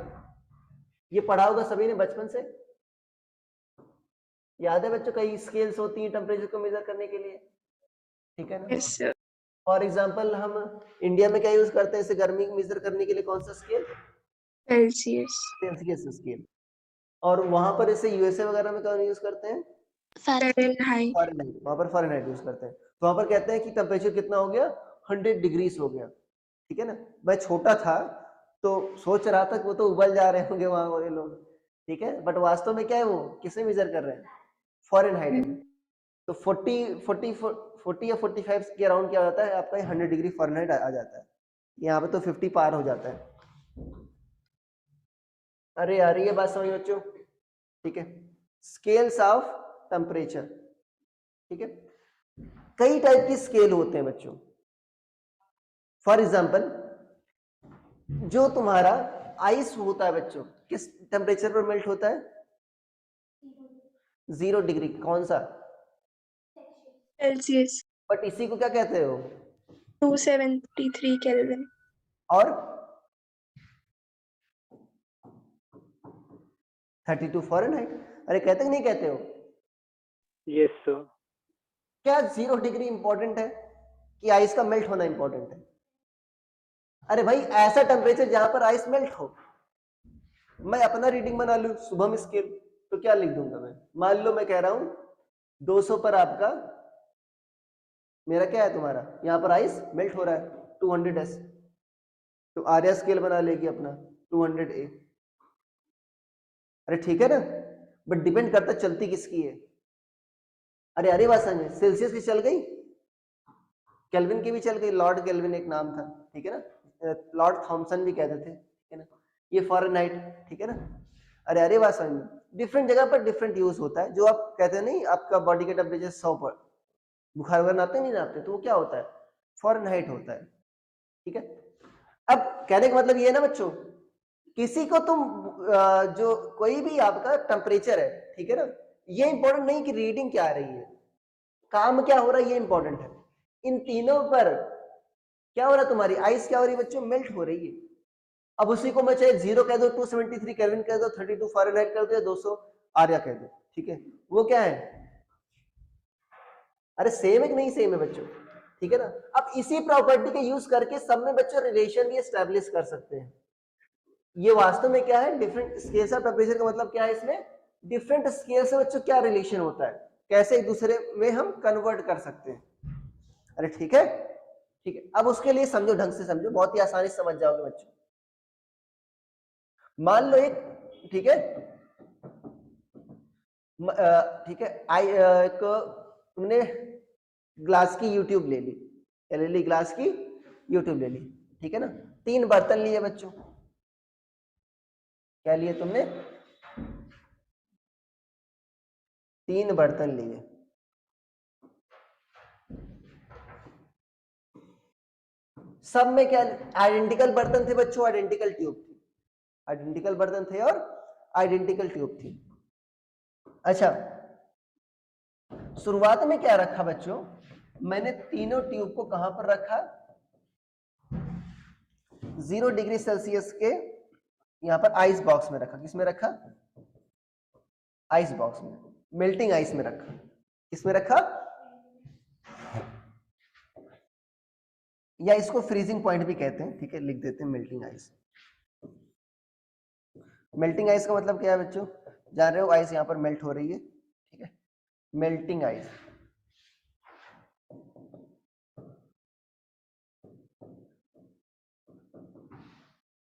ये पढ़ा होगा सभी ने बचपन से, याद है बच्चों, कई स्केल्स होती हैं टेम्परेचर को मेजर करने के लिए, ठीक है ना। Yes, sir. फॉर एग्जांपल हम इंडिया में क्या यूज करते हैं, इसे गर्मी मेजर करने के लिए कौन सा स्केल, Celsius. Celsius scale. और वहां पर इसे यूएसए वगैरह में कौन यूज करते हैं, Fahrenheit. Fahrenheit. वहां पर फahrenheit यूज करते हैं। तो वहां पर कहते हैं कि टेम्परेचर कितना हो गया, 100 डिग्रीज हो गया, ठीक है ना। मैं छोटा था तो सोच रहा था कि वो तो उबल जा रहे होंगे वहां वाले लोग, ठीक है, बट वास्तव में क्या है, वो किसे मेजर कर रहे हैं, फॉरेनहाइट में। तो 40 या 45 के अराउंड क्या होता है आपका, 100 डिग्री फॉरेनहाइट आ जाता है। यहाँ पे तो 50 पार हो जाता है। अरे यार ये बात समझ बच्चों, ठीक है। स्केल्स ऑफ टेम्परेचर, ठीक है, कई टाइप की स्केल होते हैं बच्चों। फॉर एग्जाम्पल जो तुम्हारा आइस होता है बच्चों, किस टेम्परेचर पर मेल्ट होता है, 0 डिग्री, कौन सा, Celsius. बट इसी को क्या कहते हो, 273 Kelvin. और 32 फॉरेनहाइट। अरे कहते कि नहीं कहते हो, यस सर। क्या 0 डिग्री इंपॉर्टेंट है कि आइस का मेल्ट होना इंपॉर्टेंट है? अरे भाई ऐसा टेम्परेचर जहां पर आइस मेल्ट हो। मैं अपना रीडिंग बना लूं शुभम स्केल, तो क्या लिख दूंगा मैं, मान लो मैं कह रहा हूं 200 पर आपका, मेरा क्या है तुम्हारा, यहाँ पर आइस मेल्ट हो रहा है 200s, तो आर्या स्केल बना लेगी अपना 200A। अरे ठीक है ना, बट डिपेंड करता चलती किसकी है। अरे बात समझे, सेल्सियस की चल गई, केल्विन की भी चल गई, लॉर्ड केल्विन एक नाम था, ठीक है ना, लॉर्ड थॉमसन भी कहते थे, ठीक है ना, ये फॉरेनहाइट, ठीक है ना। अरे बात समझ में, डिफरेंट जगह पर डिफरेंट यूज होता है। जो आप कहते हैं नहीं आपका बॉडी का टेम्परेचर 100 पर, बुखार वगैरह नापते नहीं नापते, तो वो क्या होता है, फॉरेनहाइट होता है, ठीक है। अब कहने का मतलब ये है ना बच्चों, किसी को तुम जो कोई भी आपका टेम्परेचर है, ठीक है ना, ये इंपॉर्टेंट नहीं कि रीडिंग क्या आ रही है, काम क्या हो रहा है ये इंपॉर्टेंट है। इन तीनों पर क्या हो रहा है, तुम्हारी आइस क्या हो रही है बच्चों, मेल्ट हो रही है। अब उसी को मैं चाहे 0 कह दो, 273 केल्विन कह दो, 32 फॉरेनहाइट कर दो, या 200 आर्या कह दो, ठीक है, वो क्या है, अरे सेम है कि नहीं सेम है बच्चों, ठीक है ना। अब इसी प्रॉपर्टी के यूज करके सब में बच्चों रिलेशन भी एस्टेब्लिश कर सकते हैं। ये वास्तव में क्या है, डिफरेंट स्केल्स ऑफ टेम्परेचर का मतलब क्या है, इसमें डिफरेंट स्केल से बच्चों क्या रिलेशन होता है, कैसे एक दूसरे में हम कन्वर्ट कर सकते हैं। अरे ठीक है, ठीक है। अब उसके लिए समझो, ढंग से समझो, बहुत ही आसानी से समझ जाओगे बच्चों। मान लो एक, ठीक है, ठीक है, एक तुमने ग्लास की यूट्यूब ले ली, एलईडी ग्लास की यूट्यूब ले ली, ठीक है ना, 3 बर्तन लिए बच्चों, क्या लिए तुमने, 3 बर्तन लिए। सब में क्या आइडेंटिकल बर्तन थे बच्चों, आइडेंटिकल ट्यूब थी, आइडेंटिकल बर्तन थे और आइडेंटिकल ट्यूब थी। अच्छा, शुरुआत में क्या रखा बच्चों, मैंने तीनों ट्यूब को कहां पर रखा, 0 डिग्री सेल्सियस के यहां पर आइस बॉक्स में रखा। किसमें रखा, आइस बॉक्स में, मेल्टिंग आइस में रखा। किसमें रखा? या इसको फ्रीजिंग पॉइंट भी कहते हैं, ठीक है, लिख देते हैं मेल्टिंग आइस। मेल्टिंग आइस का मतलब क्या है बच्चों? जान रहे हो, आइस यहाँ पर मेल्ट हो रही है, ठीक है, मेल्टिंग आइस।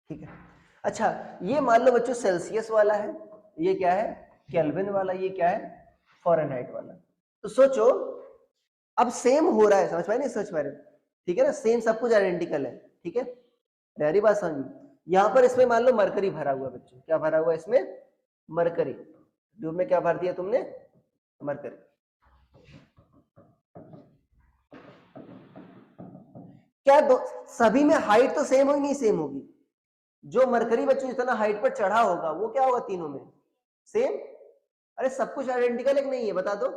ठीक है। अच्छा, ये मान लो बच्चों सेल्सियस वाला है, ये क्या है? केल्विन वाला, ये क्या है? फ़ारेनहाइट वाला। तो सोचो, अब सेम हो रहा है, समझ पाए नहीं? समझ पा रहे हो? ठीक है ना, सेम सब कुछ आइडेंटिकल है, ठीक है, गहरी बात समझ। यहाँ पर इसमें मान लो मरकरी भरा हुआ है बच्चों, क्या भरा हुआ है इसमें? मरकरी। ट्यूब में क्या भर दिया तुमने? मरकरी। क्या दो सभी में हाइट तो सेम होगी? नहीं सेम होगी। जो मरकरी बच्चों जितना हाइट पर चढ़ा होगा वो क्या होगा? तीनों में सेम। अरे सब कुछ आइडेंटिकल है कि नहीं है, बता दो।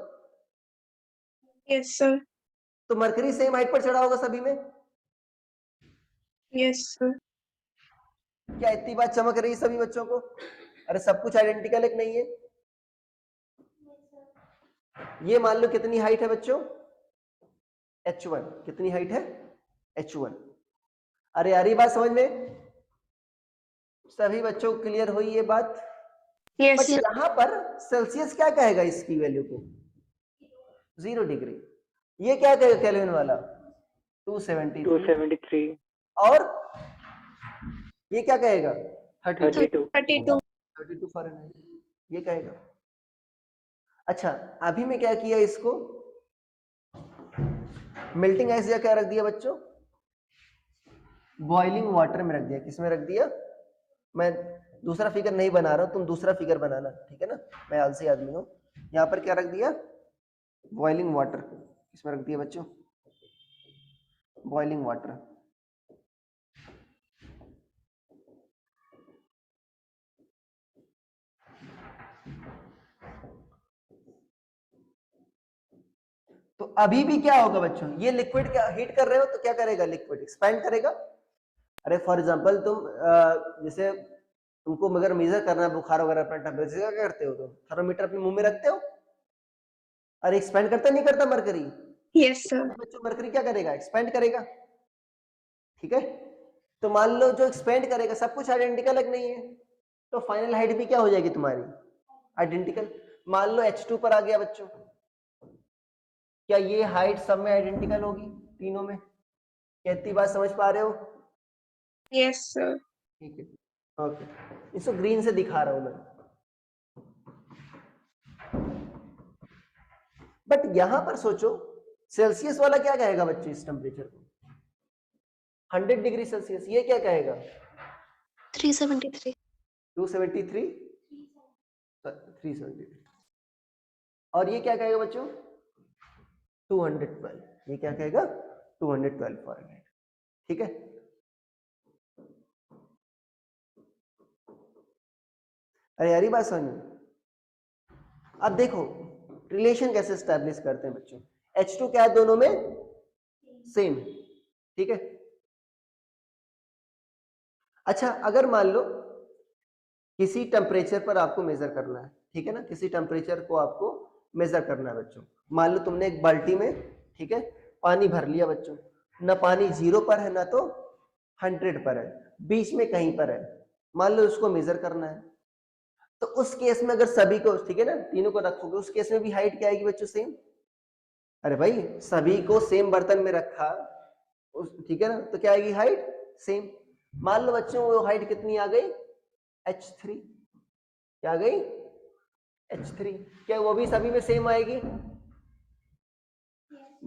Yes sir. तो मरकरी सेम हाइट पर चढ़ा होगा सभी में। Yes sir. क्या इतनी बात चमक रही है सभी बच्चों को? अरे सब कुछ आइडेंटिकल है कि नहीं है? ये मान लो कितनी हाइट है बच्चों? h1। कितनी हाइट है? h1। अरे यार ये बात समझ में सभी बच्चों को क्लियर हुई ये बात? Yes but sir. यहां पर सेल्सियस क्या कहेगा इसकी वैल्यू को? 0 डिग्री। ये क्या कहेगा केल्विन वाला? 273। 273 और ये क्या कहेगा? 32 32। 32 फ़ारेनहाइट ये कहेगा। अच्छा, अभी मैं क्या किया, इसको मेल्टिंग आइस या क्या रख दिया बच्चों? बॉइलिंग वाटर में रख दिया। किसमें रख दिया? मैं दूसरा फिगर नहीं बना रहा हूं, तुम दूसरा फिगर बनाना, ठीक है ना, मैं आलसी आदमी हूं। यहां पर क्या रख दिया? Boiling water. किसमें रख दिया बच्चों? Boiling water. तो अभी भी क्या होगा बच्चों? ये लिक्विड क्या हीट कर रहे हो तो क्या करेगा? लिक्विड एक्सपैंड करेगा। अरे फॉर एग्जांपल तुम जैसे तुमको अगर मेजर करना है बुखार वगैरह अपना टेम्परेचर, क्या करते हो तुम? थर्मोमीटर अपने मुंह में रखते हो। अरे एक्सपैंड करता नहीं करता मरकरी? Yes sir. बच्चों मरकरी क्या करेगा? एक्सपैंड करेगा, ठीक है। तो मान लो जो एक्सपेंड करेगा सब कुछ आइडेंटिकल है कि नहीं है? तो फाइनल हाइट भी क्या हो जाएगी तुम्हारी? आइडेंटिकल। मान लो H2 पर आ गया बच्चों, क्या ये हाइट सब में आइडेंटिकल होगी तीनों में? कहती बात समझ पा रहे हो? Yes sir. ठीक है, ओके, इसको ग्रीन से दिखा रहा हूं मैं। बट यहां पर सोचो, सेल्सियस वाला क्या कहेगा बच्चों इस टेम्परेचर को? 100 डिग्री सेल्सियस। ये क्या कहेगा? 373 273 373। और ये क्या कहेगा बच्चों? 212। ये क्या कहेगा? 212 फ़ारेनहाइट, ठीक है। अरे यार ये बात समझ में। अब देखो रिलेशन कैसे स्टैब्लिश करते हैं बच्चों। H2 क्या है दोनों में? सेम, ठीक है। अच्छा, अगर मान लो किसी टेम्परेचर पर आपको मेजर करना है, ठीक है ना, किसी टेम्परेचर को आपको मेजर करना है बच्चों। मान लो तुमने एक बाल्टी में, ठीक है, पानी भर लिया बच्चों, ना पानी 0 पर है ना तो 100 पर है, बीच में कहीं पर है। मान लो उसको मेजर करना है, तो उस केस में अगर सभी को, ठीक है ना, तीनों को रखोगे, उस केस में भी हाइट क्या आएगी बच्चों? सेम। अरे भाई सभी को सेम बर्तन में रखा, ठीक है ना, तो क्या आएगी? Height same. मान लो बच्चों वो हाइट कितनी आ गई? H3। क्या आ गई? H3। क्या वो भी सभी में सेम आएगी?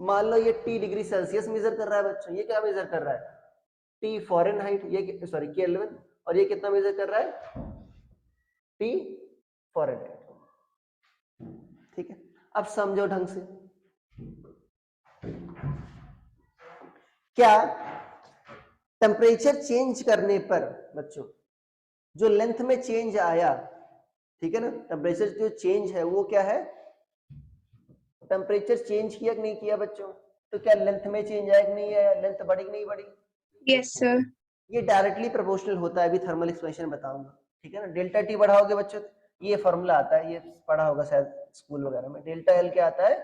मान लो ये T डिग्री सेल्सियस मेजर कर रहा है बच्चों, ये क्या मेजर कर रहा है? T फ़ारेनहाइट, ये सॉरी केल्विन, और ये कितना मेजर कर रहा है? T फ़ारेनहाइट, ठीक है। अब समझो ढंग से, क्या टेम्परेचर चेंज करने पर बच्चों जो लेंथ में चेंज आया, ठीक है ना, टेम्परेचर जो चेंज है वो क्या है? टेम्परेचर चेंज किया कि नहीं किया बच्चों? तो क्या लेंथ में चेंज आया कि नहीं आया? लेंथ बढ़ी कि नहीं बढ़ी? Yes sir. ये डायरेक्टली प्रोपोर्शनल होता है, अभी थर्मल एक्सपेंशन बताऊंगा, ठीक है ना। डेल्टा टी बढ़ाओगे बच्चों ये फॉर्मूला आता है, ये पढ़ा होगा शायद स्कूल वगैरह में। डेल्टा एल क्या आता है?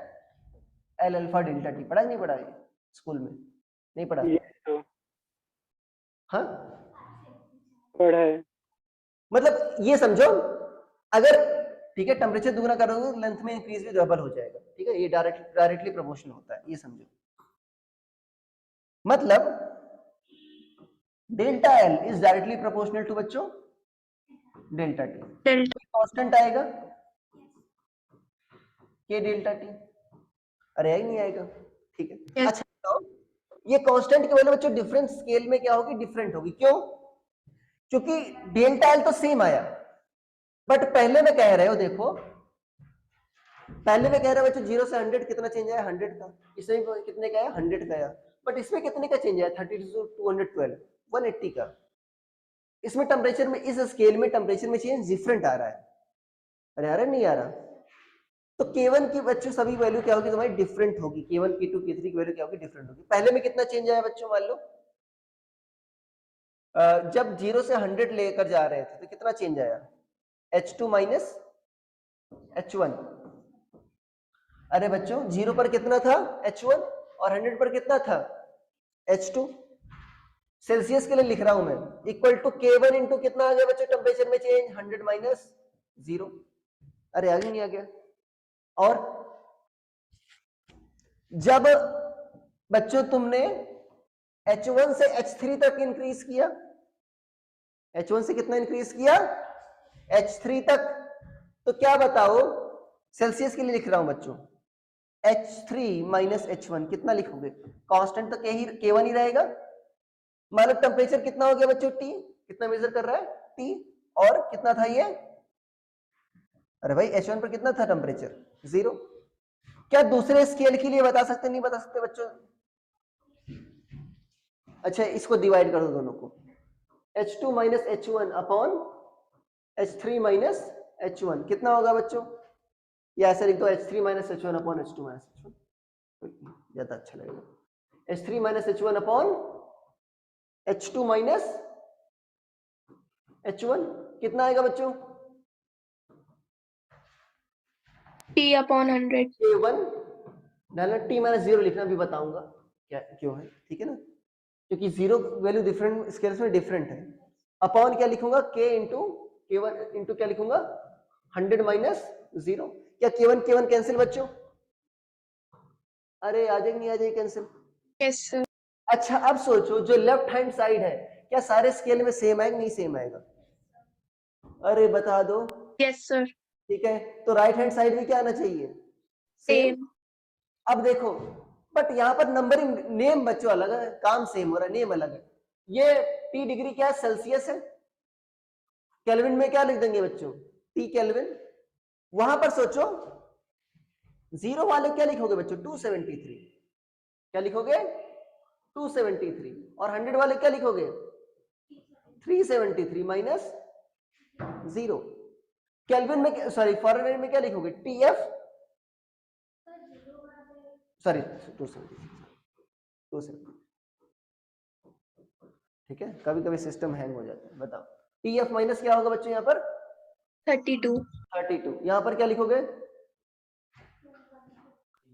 L alpha delta T. पढ़ा नहीं पढ़ा ये स्कूल में? नहीं पढ़ा? ये तो हाँ, पढ़ा है। मतलब ये समझो, अगर ठीक है टेम्परेचर दुगना करोगे तो लेंथ में इंक्रीज भी डबल हो जाएगा, ठीक है, ये डायरेक्टली प्रोपोर्शनल होता है, ये समझो। मतलब delta L is directly proportional to बच्चों डेल्टा टी। डेल्टा कांस्टेंट आएगा के डेल्टा टी, अरे आई नहीं आएगा, ठीक है। Yes. अच्छा बताओ, ये कांस्टेंट की वजह बच्चों डिफरेंस स्केल में क्या होगी? डिफरेंट होगी। क्यों? क्योंकि डेल्टा एल तो सेम आया, बट पहले में कह रहे हो, देखो पहले में कह रहे हो बच्चों 0 से 100 कितना चेंज आया? 100 का। इसमें कितने का आया? 100 का आया। बट इसमें कितने का चेंज आया? 32 से 212, 180 का। इसमें टेम्परेचर में, इस स्केल में टेम्परेचर में चेंज डिफरेंट आ रहा है। अरे आ रहा नहीं आ रहा? तो K1 की बच्चों सभी वैल्यू क्या होगी तुम्हारी? डिफरेंट होगी। K1 K2 K3 की वैल्यू क्या होगी? डिफरेंट होगी। पहले में कितना चेंज आया बच्चों? मान लो जब 0 से 100 लेकर जा रहे थे तो कितना चेंज आया? H2 minus H1। अरे बच्चों 0 पर कितना था? H1, और 100 पर कितना था? H2। सेल्सियस के लिए लिख रहा हूं मैं, इक्वल टू K1 इंटू कितना आ गया बच्चों टेम्परेचर में चेंज? 100 माइनस 0। अरे आगे नहीं आ गया? और जब बच्चों तुमने H1 से H3 तक इंक्रीज किया, H1 से कितना इंक्रीज किया? H3 तक, तो क्या बताओ, सेल्सियस के लिए लिख रहा हूं बच्चों, H3 माइनस H1 कितना लिखोगे? कांस्टेंट तो K1 ही रहेगा। मान लो टेम्परेचर कितना हो गया बच्चों? T कितना मेजर कर रहा है? T, और कितना था ये? अरे भाई H1 पर कितना था टेम्परेचर? 0। क्या दूसरे स्केल के लिए बता सकते? नहीं बता सकते बच्चों? अच्छा इसको डिवाइड कर दो दोनों को, H2 minus H1 upon H3 minus H1 कितना होगा बच्चों? या ऐसे लिख दो H3 minus H1 upon H2 minus H1, ज्यादा अच्छा लगेगा। H3 minus H1 upon H2 minus H1 कितना आएगा बच्चों? T upon 100। K1 डालना, T माइनस 0 लिखना, भी बताऊंगा क्या क्यों है, ठीक है ना, क्योंकि 0 वैल्यू डिफरेंट स्केल्स में डिफरेंट है। अपॉन क्या लिखूंगा? K इंटू K1 इंटू क्या लिखूंगा? 100 माइनस 0। क्या K1 K1 कैंसिल बच्चों? अरे आ जाएगी नहीं आ जाएगी कैंसिल? Yes sir. अच्छा अब सोचो, जो लेफ्ट हैंड साइड है क्या सारे स्केल में सेम आएगा? नहीं सेम आएगा? अरे बता दो। Yes sir. ठीक है, तो राइट हैंड साइड में क्या आना चाहिए? सेम। अब देखो, बट यहाँ पर नंबरिंग नेम बच्चों अलग है, काम सेम हो रहा है, नेम अलग है। ये T डिग्री क्या है? सेल्सियस है। केल्विन में क्या लिख देंगे बच्चों? T kelvin. वहां पर सोचो 0 वाले क्या लिखोगे बच्चों? 273। क्या लिखोगे? 273। और 100 वाले क्या लिखोगे? 373 माइनस 0। केल्विन में, सॉरी फॉरेनहाइट में क्या लिखोगे? TF, sorry 270। ठीक है, कभी कभी सिस्टम हैंग हो जाता है। बताओ TF माइनस क्या होगा बच्चों? यहाँ पर 32। 32। यहाँ पर क्या लिखोगे?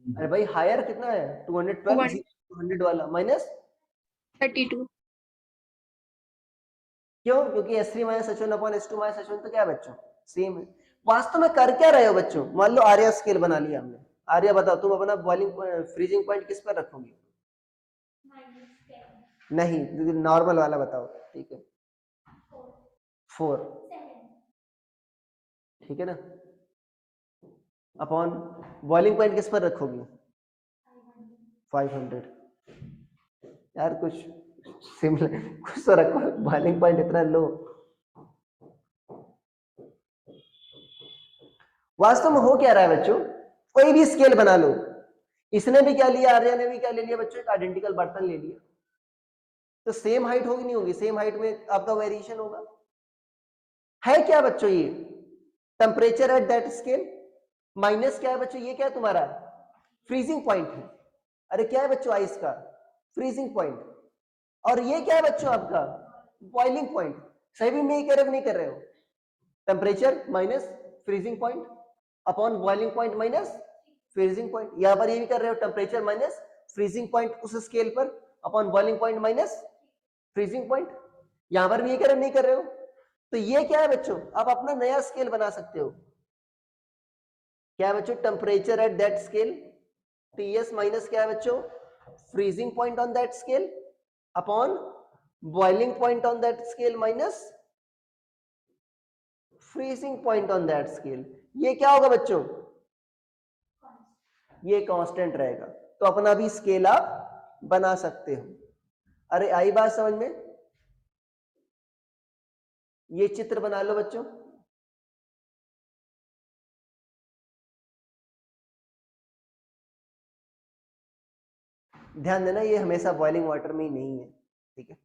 अरे भाई हायर कितना है? 212, 100 वाला माइनस 32। क्यों? क्योंकि S3 minus H1 upon S2 minus H1 तो क्या है बच्चों? सेम है। वास्तव में कर क्या रहे हो बच्चों? मान लो आर्या स्केल बना लिया हमने। आर्या बताओ तुम अपना बॉइलिंग फ्रीजिंग पॉइंट किस पर रखोगी? नहीं, नॉर्मल वाला बताओ। ठीक है 4, ठीक है ना, अपॉन बॉइलिंग पॉइंट किस पर रखोगी? 500। यार कुछ सिमिलर कुछ तो रखो, बॉइलिंग पॉइंट इतना लो। वास्तव में हो क्या रहा है बच्चों? कोई भी स्केल बना लो, इसने भी क्या लिया, आर्या ने भी क्या ले लिया बच्चों? एक आइडेंटिकल बर्तन ले लिया, तो सेम हाइट होगी नहीं होगी? सेम हाइट में आपका वेरिएशन होगा। है क्या बच्चों? ये temperature at that scale minus क्या है बच्चों? ये क्या है तुम्हारा? फ्रीजिंग पॉइंट है। अरे क्या है बच्चों? आइस का फ्रीजिंग पॉइंट। और ये क्या है बच्चों? आपका बॉइलिंग पॉइंट। सही भी मैं कह रहे हो नहीं कर रहे हो? Temperature minus freezing point upon boiling point minus freezing point. यहां पर ये भी कर रहे हो टेम्परेचर माइनस फ्रीजिंग पॉइंट उस स्केल पर upon boiling point minus freezing point. यहां पर भी ये कर रहे हो, नहीं कर रहे हो? तो ये क्या है बच्चों, आप अपना नया स्केल बना सकते हो। क्या है बच्चों? Temperature at that scale Ts minus क्या है बच्चों? Freezing point on that scale upon boiling point on that scale minus freezing point on that scale. ये क्या होगा बच्चों? ये कांस्टेंट रहेगा। तो अपना भी स्केल आप बना सकते हो। अरे आई बात समझ में? ये चित्र बना लो बच्चों। ध्यान देना ये हमेशा बॉइलिंग वाटर में ही नहीं है, ठीक है?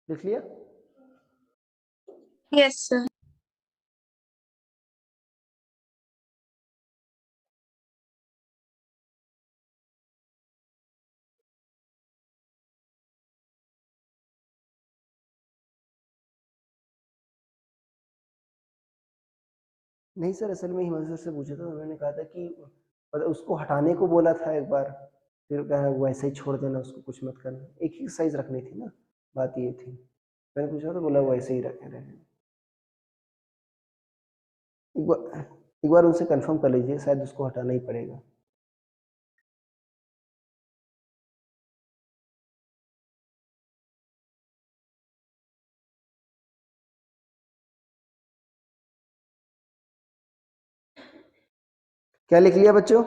लिख लिया? Yes sir. नहीं सर, असल में हिमांशु सर से पूछा था, उन्होंने कहा था कि मतलब उसको हटाने को बोला था एक बार, फिर कहा वैसे ही छोड़ देना, उसको कुछ मत करना, एक ही साइज रखनी थी ना, बात ये थी। मैंने पूछा तो बोला वैसे ही रखे रहे। एक बार उनसे कंफर्म कर लीजिए, शायद उसको हटाना ही पड़ेगा। क्या लिख लिया बच्चों?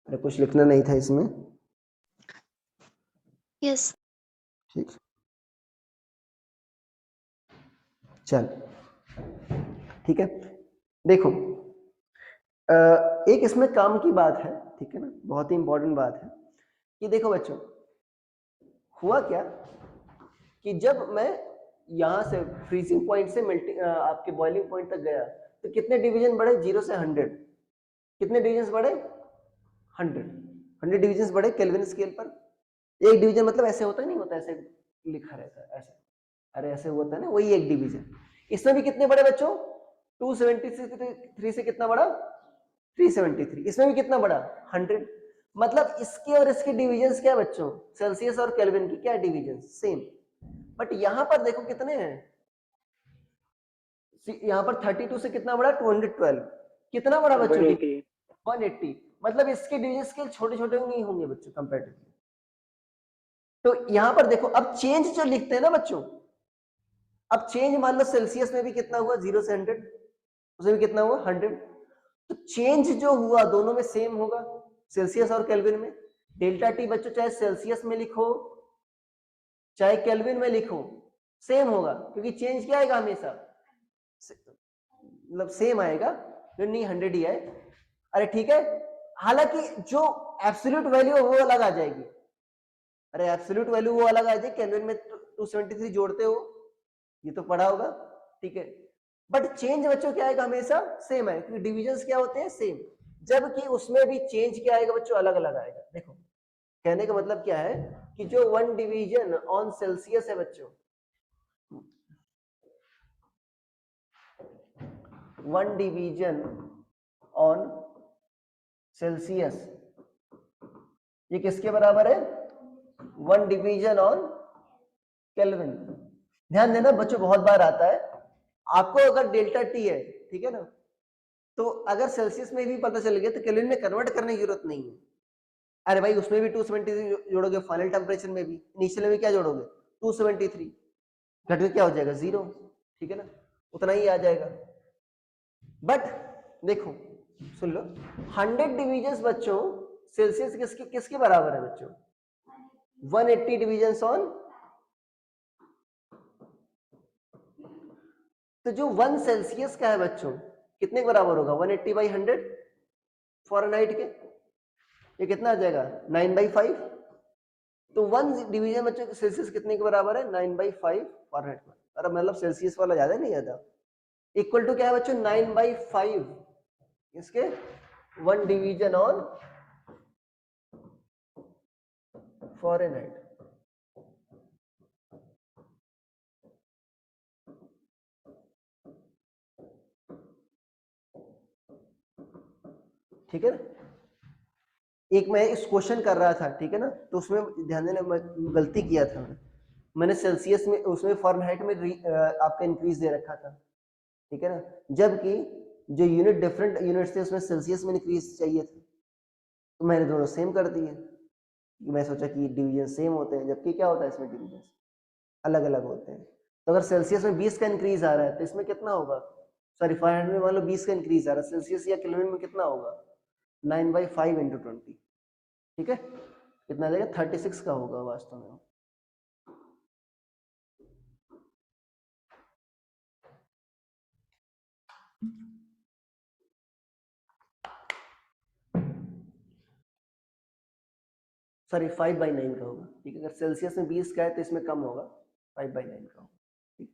अरे कुछ लिखना नहीं था इसमें? यस। ठीक, चल ठीक है। देखो एक इसमें काम की बात है, ठीक है ना, बहुत ही इंपॉर्टेंट बात है कि देखो बच्चों, हुआ क्या कि जब मैं यहां से फ्रीजिंग पॉइंट से आपके बॉइलिंग पॉइंट तक गया, तो कितने डिवीजन बढ़े? 0 से 100। कितने डिवीजन बढ़े? 100 डिवीजन बढ़े केल्विन स्केल पर। एक डिवीजन मतलब ऐसे होता नहीं होता, ऐसे लिखा रहता है ऐसे, अरे ऐसे होता है ना, वही एक डिवीजन। इसमें भी कितने बड़े बच्चों? 273 से कितना बड़ा? 373। इसमें भी कितना बड़ा? 100। मतलब इसके और इसके डिविजन्स क्या बच्चों? सेल्सियस और केल्विन की क्या डिवीजन? सेम। बट यहां पर देखो कितने हैं, यहां पर 32 से कितना बड़ा? 212। कितना बड़ा बच्चों? 180। 180। मतलब इसके डिवीजन स्केल छोटे छोटे नहीं होंगे बच्चों कंपैरेटिवली। तो यहां पर देखो, अब चेंज जो लिखते हैं ना बच्चों, अब चेंज मान लो सेल्सियस में भी कितना हुआ? 0 से 100, उसमें भी कितना हुआ? 100। तो चेंज जो हुआ दोनों में सेम होगा, सेल्सियस और केल्विन में। डेल्टा टी बच्चों चाहे सेल्सियस में लिखो चाहे केल्विन में लिखो, सेम होगा, क्योंकि चेंज क्या आएगा? हमेशा मतलब सेम आएगा, नहीं 100 ही है। अरे ठीक है, हालांकि जो एब्सोल्यूट वैल्यू है वो अलग आ जाएगी। अरे एब्सोल्यूट वैल्यू वो अलग आ जाएगी, केल्विन में 273 जोड़ते हो, ये तो पढ़ा होगा, ठीक है। बट चेंज बच्चों क्या आएगा? हमेशा सेम है, क्योंकि डिविजन्स क्या होते हैं? सेम। जबकि उसमें भी चेंज क्या आएगा बच्चों? अलग अलग आएगा। देखो कहने का मतलब क्या है कि जो 1 डिवीजन ऑन सेल्सियस है बच्चों, 1 डिवीजन ऑन सेल्सियस, ये किसके बराबर है? 1 डिवीजन ऑन केल्विन। ध्यान देना बच्चों, बहुत बार आता है आपको, अगर डेल्टा टी है, ठीक है ना, तो अगर सेल्सियस में भी पता चल गया तो केल्विन में कन्वर्ट करने की जरूरत नहीं है। अरे भाई उसमें भी 273 जोड़ोगे, फाइनल टेम्परेचर में भी, इनिशियल में क्या जोड़ोगे? 273, घट के क्या हो जाएगा? 0, ठीक है ना, उतना ही आ जाएगा। बट देखो सुन लो, 100 डिविजन्स बच्चों सेल्सियस किसके किसके बराबर है बच्चों? 180 डिविजन्स ऑन, तो जो 1 सेल्सियस का है बच्चों कितने के बराबर होगा? 180/100 फ़ारेनहाइट के, ये कितना आ जाएगा? 9/5। तो 1 डिवीजन बच्चों सेल्सियस कितने के बराबर है? 9/5 फ़ारेनहाइट में। अरे मतलब सेल्सियस वाला ज्यादा नहीं ज्यादा, इक्वल टू क्या है बच्चों? 9/5 इसके 1 डिवीजन ऑन फ़ारेनहाइट। ठीक है ना, एक मैं इस क्वेश्चन कर रहा था, ठीक है ना, तो उसमें ध्यान देना मैं गलती किया था, मैंने सेल्सियस में उसमें फ़ारेनहाइट में आपका इंक्रीज दे रखा था, ठीक है ना, जबकि जो यूनिट डिफरेंट यूनिट से उसमें सेल्सियस में इंक्रीज चाहिए था, तो मैंने दोनों सेम कर दिए। मैं सोचा कि डिवीजन सेम होते हैं, जबकि क्या होता है इसमें डिवीजन अलग अलग होते हैं। तो अगर सेल्सियस में 20 का इंक्रीज आ रहा है तो इसमें कितना होगा? सॉरी फ़ारेनहाइट में मान लो 20 का इंक्रीज आ रहा है, सेल्सियस या केल्विन में कितना होगा? 9/5 × 20, ठीक है, कितना आ जाएगा? 36 का होगा वास्तव में। सॉरी 5/9 का होगा, ठीक है, अगर सेल्सियस में 20 का है तो इसमें कम होगा, 5/9 का होगा। ठीक,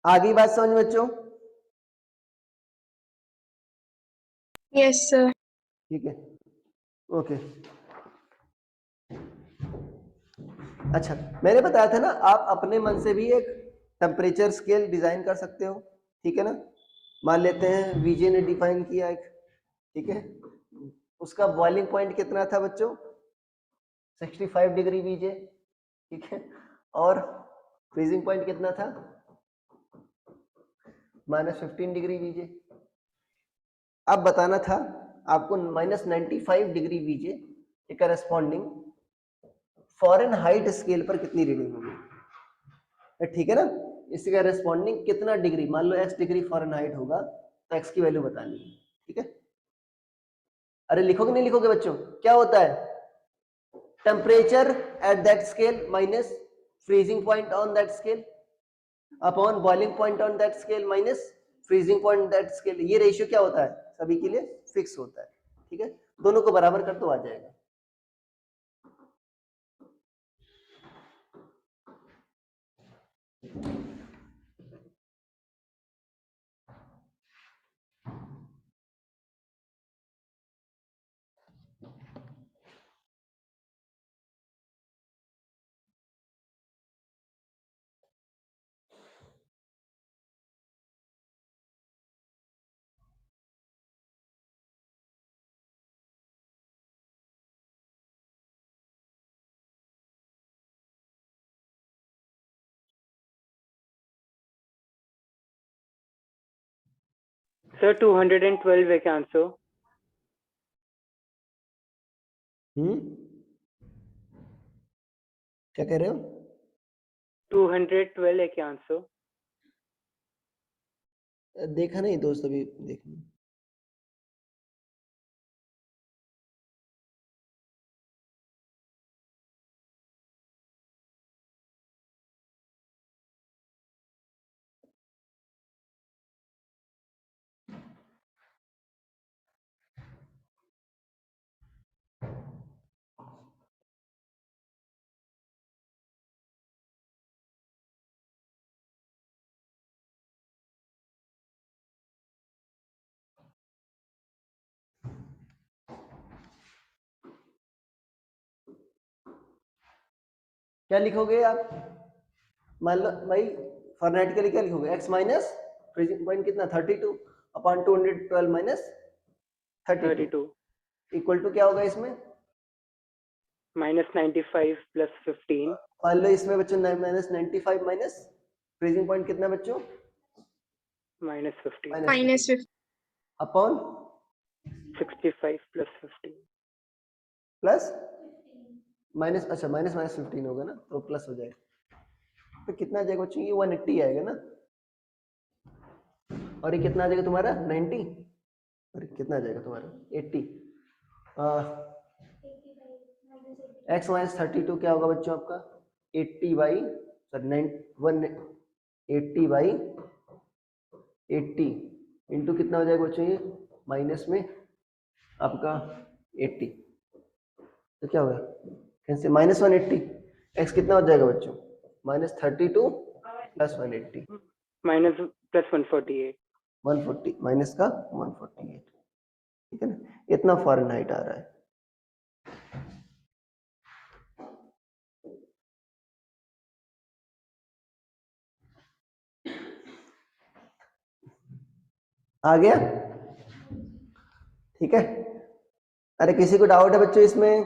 आगे बात समझ में बच्चों? Yes sir. ठीक है, ओके। अच्छा, मैंने बताया था ना आप अपने मन से भी एक टेम्परेचर स्केल डिजाइन कर सकते हो, ठीक है ना। मान लेते हैं वीजे ने डिफाइन किया एक, ठीक है, उसका बॉइलिंग पॉइंट कितना था बच्चों? 65 डिग्री वीजे, ठीक है, और फ्रीजिंग पॉइंट कितना था? -15 डिग्री वीजे। अब बताना था आपको -95 डिग्री वीजे के करस्पॉन्डिंग फ़ारेनहाइट स्केल पर कितनी रीडिंग होगी, ठीक है ना। इसके करस्पॉन्डिंग कितना डिग्री, मान लो x डिग्री फ़ारेनहाइट होगा तो x की वैल्यू बतानी है, ठीक है। अरे लिखोगे नहीं लिखोगे बच्चों? क्या होता है? Temperature at that scale minus freezing point on that scale upon boiling point on that scale minus freezing point that scale. ये रेशियो क्या होता है? सभी के लिए फिक्स होता है, ठीक है, दोनों को बराबर कर तो आ जाएगा। सर 212 है क्या आंसर? क्या कह रहे हो? 212 है क्या आंसर? देखा नहीं दोस्त, अभी देखना। क्या लिखोगे आप? मान लो भाई फ़ारेनहाइट के लिए क्या लिखोगे? x माइनस फ्रीजिंग पॉइंट कितना 32 अपॉन 212 माइनस 32 32 इक्वल टू क्या होगा इसमें? -95 + 15 मान लो इसमें बच्चों -95 माइनस फ्रीजिंग पॉइंट कितना बच्चों? -15 -50 अपॉन 65 + 15 प्लस माइनस, अच्छा माइनस 15 होगा ना, तो प्लस हो जाएगा। तो कितना आ जाएगा बच्चों? ये 180 आएगा ना, और ये कितना आ जाएगा तुम्हारा 90, और कितना आ जाएगा तुम्हारा 80। x माइनस 32 क्या होगा बच्चों आपका? 80 बाई सॉरी 180 बाई 80 इंटू कितना हो जाएगा बच्चों? ये माइनस में आपका 80, तो क्या होगा कैसे -180, x कितना हो जाएगा बच्चों? -32 + 180 -+148 140 माइनस का 148, ठीक है ना, इतना फ़ारेनहाइट आ रहा है। आ गया? ठीक है। अरे किसी को डाउट है बच्चों इसमें?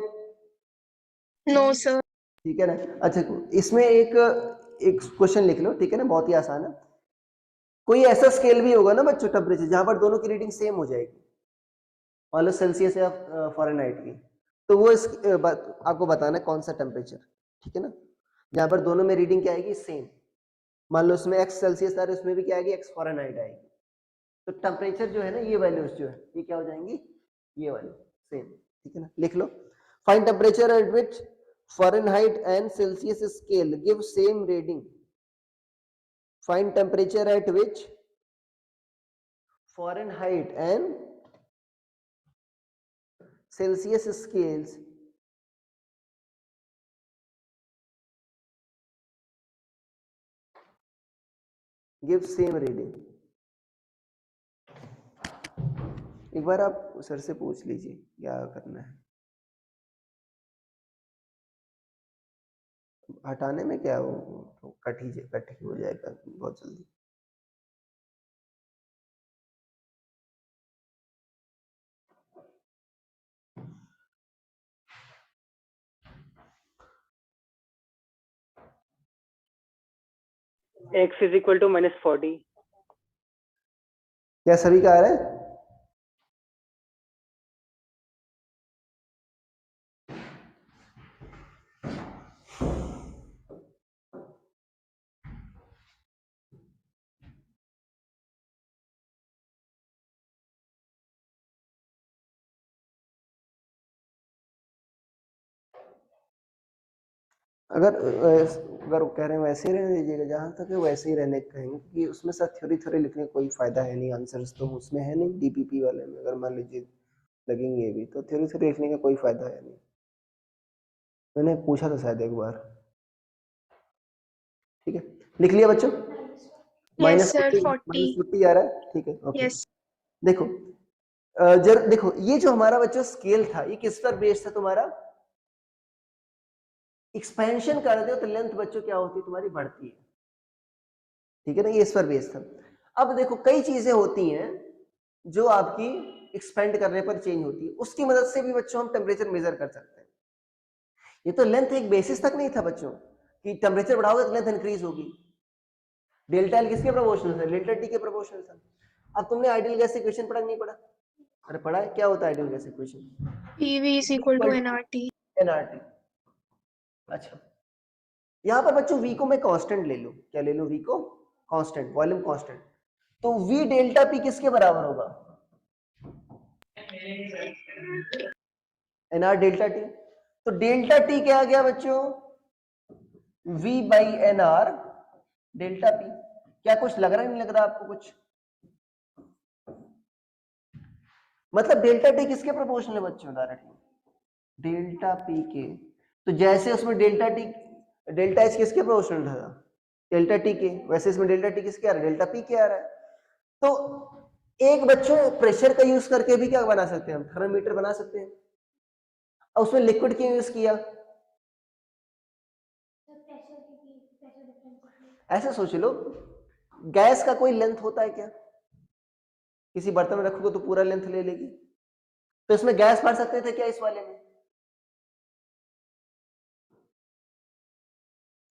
No sir. ठीक है ना। अच्छा इसमें एक क्वेश्चन लिख लो, ठीक है ना, बहुत ही आसान है। कोई ऐसा स्केल भी होगा ना बच्चों टेम्परेचर जहां पर दोनों की रीडिंग सेम हो जाएगी, मान लो सेल्सियस या फ़ारेनहाइट की, तो वो आपको बताना है कौन सा टेम्परेचर, ठीक है ना, जहां पर दोनों में रीडिंग क्या आएगी? सेम। मान लो उसमें x सेल्सियस आ रहा है, उसमें भी क्या आएगी? x फ़ारेनहाइट आएगी। तो टेम्परेचर जो है ना, ये वैल्यूज जो है ये क्या हो जाएंगी? ये वाली सेम, ठीक है ना। लिख लो, find temperature at which Fahrenheit and Celsius scale give same reading. Find temperature at which Fahrenheit and Celsius scales give same reading. एक बार आप सर से पूछ लीजिए क्या करना है। हटाने में क्या हो, कट ही हो जाएगा बहुत जल्दी। x = -40 क्या सभी का आ रहा है? अगर कह रहे हैं वैसे ही रहने दीजिएगा, जहां तक है वैसे ही रहने कहेंगे, क्योंकि उसमें सर थ्योरी लिखने का कोई फायदा है नहीं, आंसर्स तो उसमें है नहीं। डीपीपी वाले में अगर मान लीजिए लगेंगे भी तो थ्योरी लिखने का कोई फायदा है नहीं। मैंने पूछा था शायद एक बार, ठीक है। लिख लिया बच्चों? Yes sir 40। -40 आ रहा है, ठीक है, ओके। यस देखो देखो ये जो हमारा बच्चों स्केल था, ये किस पर बेस्ड था तुम्हारा? एक्सपेंशन कर दो तो लेंथ बच्चों क्या होती है तुम्हारी? बढ़ती है, ठीक है ना, ये इस पर बेस्ड था। अब देखो कई चीजें होती हैं जो आपकी एक्सपेंड करने पर चेंज होती है, उसकी मदद से भी बच्चों हम टेम्परेचर मेजर कर सकते हैं। ये तो लेंथ एक बेसिस तक नहीं था बच्चों कि टेम्परेचर बढ़ाओगे तो लेंथ इंक्रीज होगी। डेल्टा एल किसके प्रोपोर्शनल था? डेल्टा टी के प्रोपोर्शनल था। अब तुमने आइडियल गैस इक्वेशन पढ़ा नहीं पढ़ा? अरे पढ़ा है, क्या होता है ideal gas equation? PV = nRT। NRT. अच्छा यहाँ पर बच्चों v को मैं कांस्टेंट ले लूं, क्या ले लूं? v को कांस्टेंट, वॉल्यूम कांस्टेंट, तो v डेल्टा p किसके बराबर होगा? nr delta t। तो डेल्टा t क्या आ गया बच्चों? v by nr delta p। क्या कुछ लग रहा नहीं लग रहा आपको कुछ? मतलब डेल्टा t किसके प्रोपोर्शनल है बच्चों? डायरेक्टली डेल्टा p के। तो जैसे उसमें डेल्टा h किसके प्रोपोर्शनल था? डेल्टा t के, वैसे इसमें डेल्टा t किसके आ रहा है? डेल्टा p के आ रहा है। तो एक बच्चों प्रेशर का यूज करके भी क्या बना सकते हैं हम? थर्मामीटर बना सकते हैं। और उसमें लिक्विड क्यों यूज किया? ऐसे सोच लो, गैस का कोई लेंथ होता है क्या? किसी बर्तन में रखोगे तो पूरा लेंथ ले लेगी, तो इसमें गैस भर सकते थे क्या इस वाले में?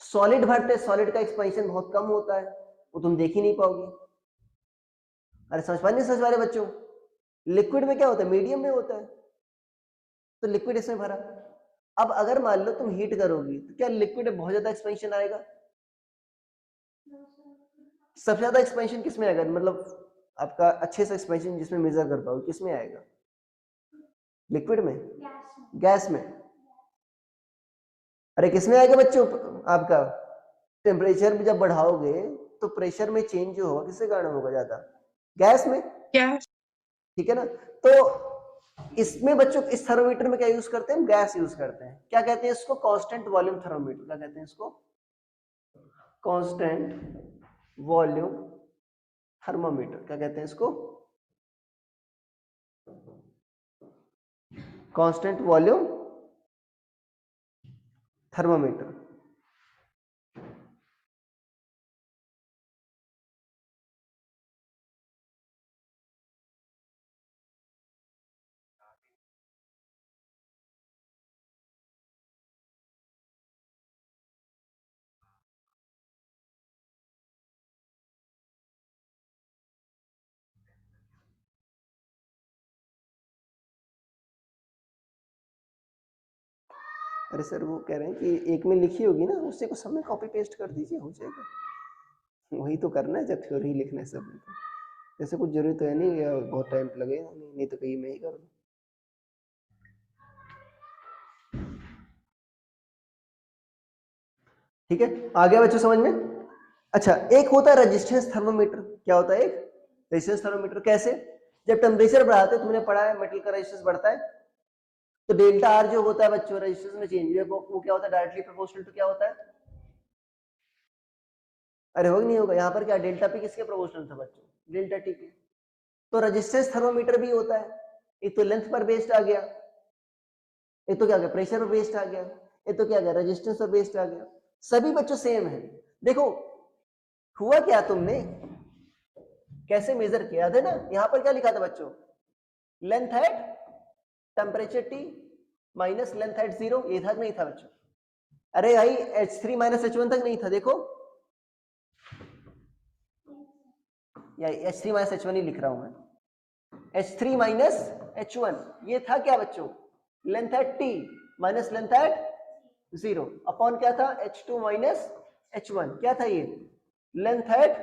सॉलिड भरते, सॉलिड का एक्सपेंशन बहुत कम होता है, वो तुम देख ही नहीं पाओगे। अरे समझ पा नहीं समझ पा रहे बच्चों? लिक्विड में क्या होता है, मीडियम में होता है, तो लिक्विड इसमें भरा। अब अगर मान लो तुम हीट करोगी तो क्या लिक्विड में बहुत ज्यादा एक्सपेंशन आएगा? सबसे ज्यादा एक्सपेंशन किसमें आएगा, मतलब आपका अच्छे से एक्सपेंशन जिसमें मेजर कर पाओगे किसमें आएगा? लिक्विड में, गैस में? अरे किसमें आएगा बच्चों? आपका टेम्परेचर भी जब बढ़ाओगे तो प्रेशर में चेंज जो होगा किसके कारण होगा ज्यादा? गैस में, गैस। ठीक है ना? तो इसमें बच्चों इस थर्मोमीटर में क्या यूज करते हैं? गैस यूज करते हैं। क्या कहते हैं इसको? Constant volume thermometer. क्या कहते हैं इसको? Constant volume thermometer. क्या कहते हैं इसको? Constant volume thermometer. अरे सर वो कह रहे हैं कि एक में लिखी होगी ना, उसी को सब में कॉपी पेस्ट कर दीजिए, हो जाएगा। वही तो करना है जब थ्योरी लिखना है सब में, तो ऐसे कुछ जरूरत तो है नहीं या बहुत टाइम लगेगा, नहीं तो कहीं मैं ही कर दूं। ठीक है, आ गया बच्चों समझ में? अच्छा, एक होता है रेजिस्टेंस थर्मोमीटर। क्या होता है एक रेजिस्टेंस थर्मोमीटर? कैसे? जब टेम्परेचर बढ़ाते हैं, तुमने पढ़ा है मेटल का रेजिस्टेंस बढ़ता है, तो डेल्टा आर जो होता है बच्चों रेजिस्टेंस में चेंज वो क्या होता है? डायरेक्टली प्रोपोर्शनल टू क्या होता है? अरे होगा नहीं होगा? यहाँ पर क्या डेल्टा पी किसके प्रोपोर्शनल था बच्चों? डेल्टा टी के। तो रेजिस्टेंस थर्मोमीटर भी होता है, एक तो लेंथ पर बेस्ड आ गया, एक तो क्या गया प्रेशर पर बेस्ड आ गया, एक तो क्या गया रेजिस्टेंस पर बेस्ड आ गया। सभी बच्चों सेम है। देखो हुआ क्या, तुमने कैसे मेजर किया था ना, यहां पर क्या लिखा था बच्चों? Length at temperature T minus length at 0, ये था नहीं था बच्चों? अरे भाई H3 माइनस H1 तक नहीं था, देखो या H3 माइनस H1 ही लिख रहा हूं मैं, H3 माइनस H1 ये था क्या बच्चों? Length at T minus length at 0 upon क्या था? H2 माइनस H1 क्या था ये? Length at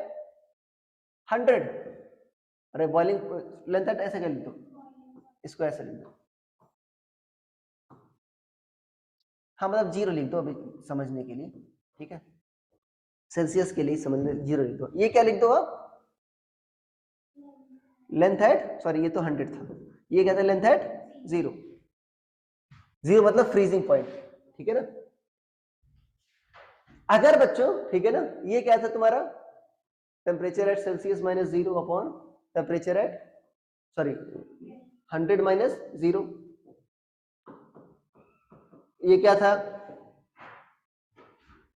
100। अरे बॉइलिंग लेंथ एट ऐसे कर लिख दो, इसको ऐसे लिख दो, हाँ मतलब 0 लिख दो अभी समझने के लिए, ठीक है? सेल्सियस के लिए समझने 0 लिख दो। ये क्या लिख दो आप? लेंथ एट, सॉरी ये तो 100 था, ये क्या था? Length at 0। 0 मतलब फ्रीजिंग पॉइंट, ठीक है ना? अगर बच्चों, ठीक है ना, ये क्या था तुम्हारा? Temperature at Celsius minus 0 upon temperature at, sorry 100 minus 0, ये क्या था?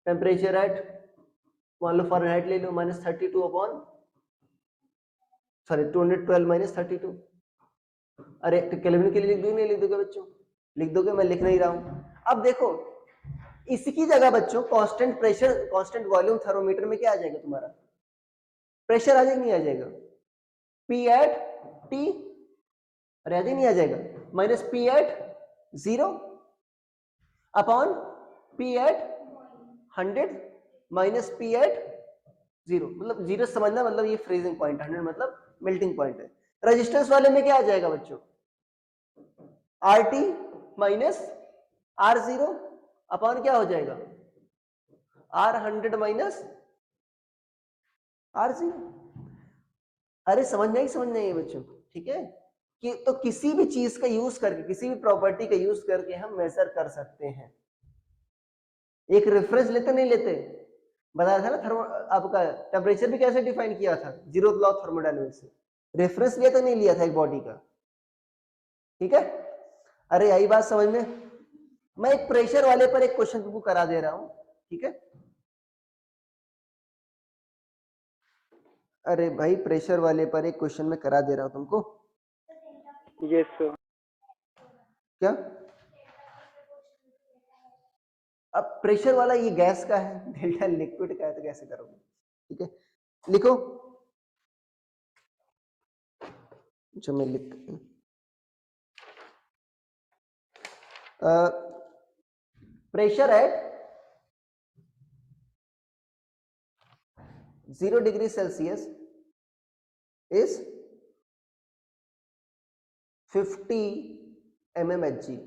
टेम्परेचर एट, मान लो फ़ारेनहाइट ले लो, माइनस 32 अपॉन, सॉरी 212 माइनस 32। अरे तो केल्विन के लिए लिख दोगे? नहीं लिख दोगे बच्चों? लिख दोगे, मैं लिख नहीं रहा हूं। अब देखो इसकी जगह बच्चों constant pressure constant volume thermometer में क्या आ जाएगा तुम्हारा? प्रेशर आ जाएगा नहीं आ जाएगा? पी एट टी, अरे आ जाएगा नहीं आ जाएगा? Minus P at 0 upon P at 100 minus P at 0, मतलब 0 समझना, मतलब ये फ्रीजिंग पॉइंट, 100 मतलब मेल्टिंग पॉइंट है। रेजिस्टेंस वाले में क्या आ जाएगा बच्चों? R T minus R 0 upon क्या हो जाएगा? R 100 minus R 0। अरे समझ में आई बच्चों, ठीक है? कि तो किसी भी चीज का यूज करके, किसी भी प्रॉपर्टी का यूज करके हम मेजर कर सकते हैं। एक रेफरेंस लेते नहीं लेते? बताया था ना थर्मो, आपका टेम्परेचर भी कैसे डिफाइन किया था? जीरोथ लॉ ऑफ थर्मोडायनामिक्स से। रेफरेंस लिया तो नहीं लिया था एक बॉडी का, ठीक है? अरे यही बात समझ में। मैं एक प्रेशर वाले पर एक क्वेश्चन तुमको करा दे रहा हूं, ठीक है? अरे भाई प्रेशर वाले पर एक क्वेश्चन में करा दे रहा हूं तुमको। Yes sir. क्या? अब प्रेशर वाला ये गैस का है, डेल्टा लिक्विड का है, तो कैसे करोगे? ठीक है, लिखो। अच्छा मैं लिख pressure at 0 degree Celsius is 50 mmHg.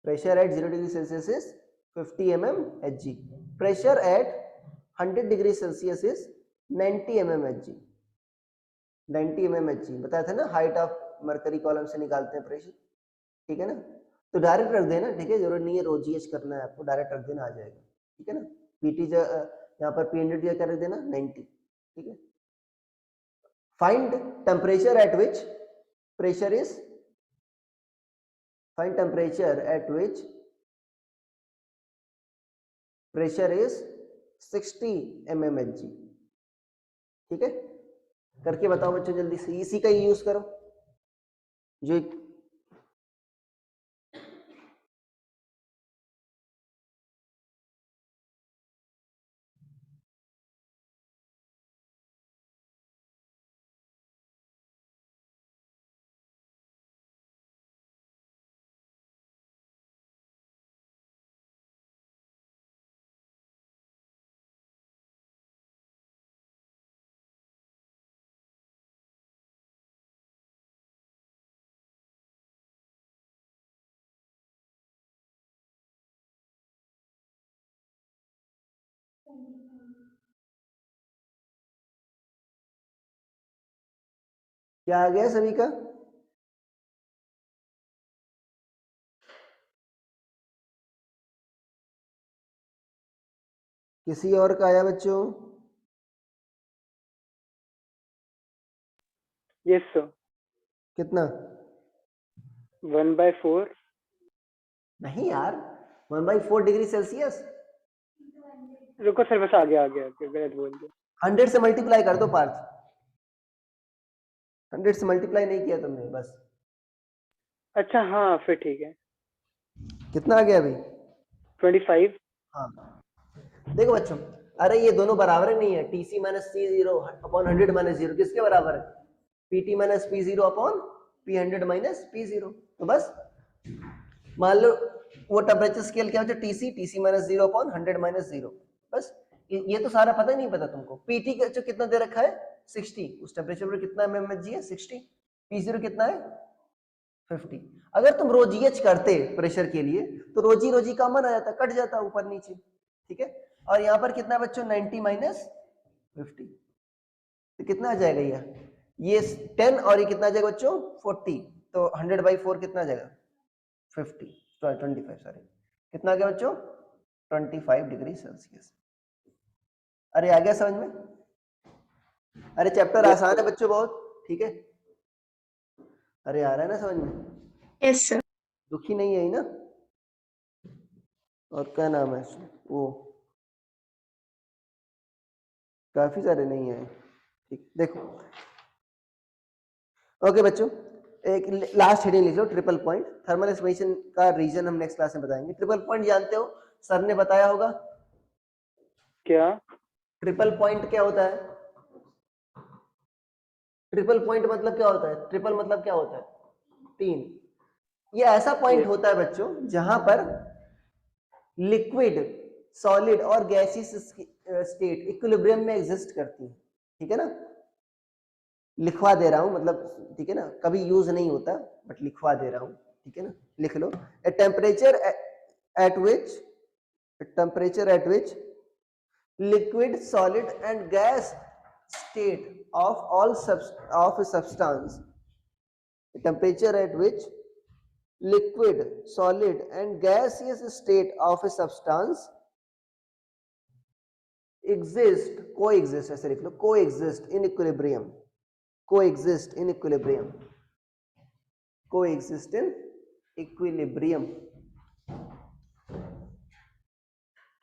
Pressure at 0 degree Celsius is 50 mmHg. Pressure at 100 degree Celsius is 90 mmHg. 90 mmHg बताया था ना, हाइट ऑफ मरकरी कॉलम से निकालते हैं प्रेशर, ठीक है ना। तो डायरेक्ट रख देना, ठीक है, जरूरत नहीं है रो जी एच करना है आपको, डायरेक्ट रख देना, आ जाएगा, ठीक है ना। पीटी यहाँ पर P100 क्या रख देना 90, ठीक है। Find temperature at which pressure is, find temperature at which pressure is 60 mmHg, ठीक है। करके बताओ बच्चों जल्दी से, इसी का ही यूज करो जो क्या आ गया सभी का? किसी और का आया बच्चों? Yes sir. कितना? 1/4। नहीं यार, 1/4 डिग्री सेल्सियस। रुको सर, बस आ गया गलत बोल दिया। 100 से मल्टीप्लाई कर दो पार्थ, 100 से मल्टीप्लाई नहीं किया तुमने बस। अच्छा हाँ फिर ठीक है। कितना आ गया अभी? 25। हाँ देखो बच्चों, अरे ये दोनों बराबर नहीं है, TC minus C0 upon 100 minus 0 किसके बराबर है? PT minus P0 upon P100 minus P0। तो बस मान लो वो टेम्परेचर स्केल क्या होता है, टीसी माइनस 0 अपॉन 100 माइनस 0। बस ये तो सारा पता ही नहीं पता तुमको। पीटी का जो कितना दे रखा है 60, उस टेम्परेचर पर कितना mmHg है 60, P0 कितना है 50। अगर तुम रोजीएच करते प्रेशर के लिए तो रोजी कॉमन आ जाता, कट जाता ऊपर नीचे, ठीक है। और यहाँ पर कितना बच्चों 90 माइनस 50, तो कितना आ जाएगा ये 10 और ये कितना आ जाएगा बच्चों 40, तो 100/4 कितना आ जाएगा 25 सॉरी, कितना आ गया बच्चों 25 डिग्री सेल्सियस। अरे आ गया समझ में? अरे चैप्टर आसान है बच्चों बहुत, ठीक है। अरे आ रहा है ना समझ में? Yes sir. दुखी नहीं है ही ना? और क्या नाम है वो, काफी सारे नहीं है, ठीक। देखो ओके बच्चों, एक लास्ट हेडिंग लिख लो, ट्रिपल पॉइंट। थर्मल एक्सपेंशन का रीजन हम नेक्स्ट क्लास में बताएंगे। ट्रिपल पॉइंट जानते हो, सर ने बताया होगा। क्या? ट्रिपल पॉइंट क्या होता है? ट्रिपल पॉइंट मतलब क्या होता है? ट्रिपल मतलब क्या होता है? 3। ये ऐसा पॉइंट होता है बच्चों जहां पर लिक्विड, सॉलिड और गैसियस स्टेट इक्विलिब्रियम में एग्जिस्ट करती है, ठीक है ना। लिखवा दे रहा हूं मतलब, ठीक है ना, कभी यूज नहीं होता बट लिखवा दे रहा हूं, ठीक है ना। लिख लो, a temperature at which liquid, solid and gas state of all of a substance, the temperature at which liquid, solid and gaseous state of a substance coexist ऐसे लिख लो, coexist in equilibrium, coexist in equilibrium, coexist in equilibrium,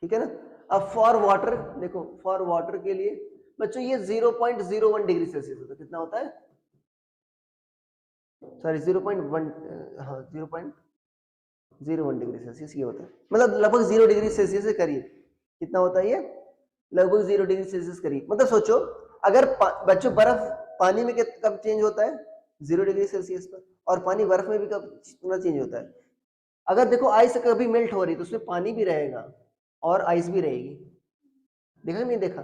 ठीक है ना। अब for water देखो, for water के लिए बच्चों ये 0.01 डिग्री सेल्सियस होता है। कितना होता है? सॉरी 0.1, हाँ 0.01 डिग्री सेल्सियस ये होता है, मतलब लगभग 0 डिग्री सेल्सियस से करीब। कितना होता है ये? लगभग 0 डिग्री सेल्सियस करीब। मतलब सोचो अगर बच्चों बर्फ पानी में कब चेंज होता है? 0 डिग्री सेल्सियस पर। और पानी बर्फ में भी कब कितना चेंज होता है? अगर देखो आइस कभी मेल्ट हो रही तो उसमें पानी भी रहेगा और आइस भी रहेगी। देखा नहीं देखा?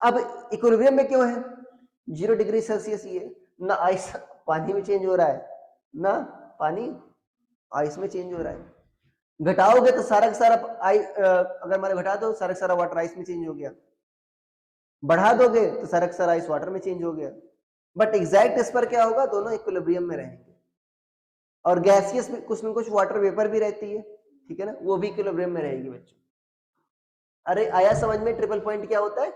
अब इक्विलिब्रियम में क्यों है 0 डिग्री सेल्सियस? ये ना आइस पानी में चेंज हो रहा है ना पानी आइस में चेंज हो रहा है। घटाओगे तो सारा का सारा अगर मैंने घटा दो सारा का सारा वाटर आइस में चेंज हो गया, बढ़ा दोगे तो सारा का सारा आइस वाटर में चेंज हो गया। बट एग्जैक्ट इस पर क्या होगा? दोनों इक्विलिब्रियम में रहेंगे। और गैसियस में कुछ न कुछ वाटर वेपर भी रहती है, ठीक है ना, वो भी इक्विलिब्रियम में रहेगी बच्चों। अरे आया समझ में ट्रिपल पॉइंट क्या होता है?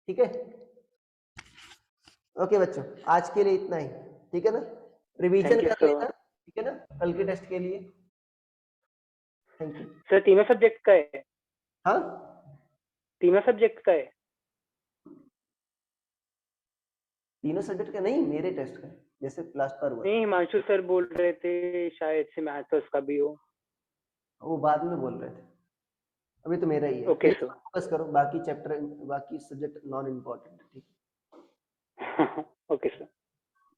ठीक है, ओके बच्चों, आज के लिए इतना ही, ठीक है ना, रिवीजन Thank you, कर sir. लेना, ठीक है ना, कल के टेस्ट के लिए। Thank you. सर तीनों सब्जेक्ट का है? हाँ तीनों सब्जेक्ट का है? तीनों सब्जेक्ट का नहीं, मेरे टेस्ट का है, जैसे लास्ट बार हुआ नहीं, हिमांशु सर बोल रहे थे शायद से मैथ्स उसका भी हो। वो बाद में बोल रहे थे, अभी तो मेरा ही है। Okay sir. फोकस करो, बाकी चैप्टर बाकी सब्जेक्ट नॉन इम्पोर्टेंट, ठीक है। Okay sir.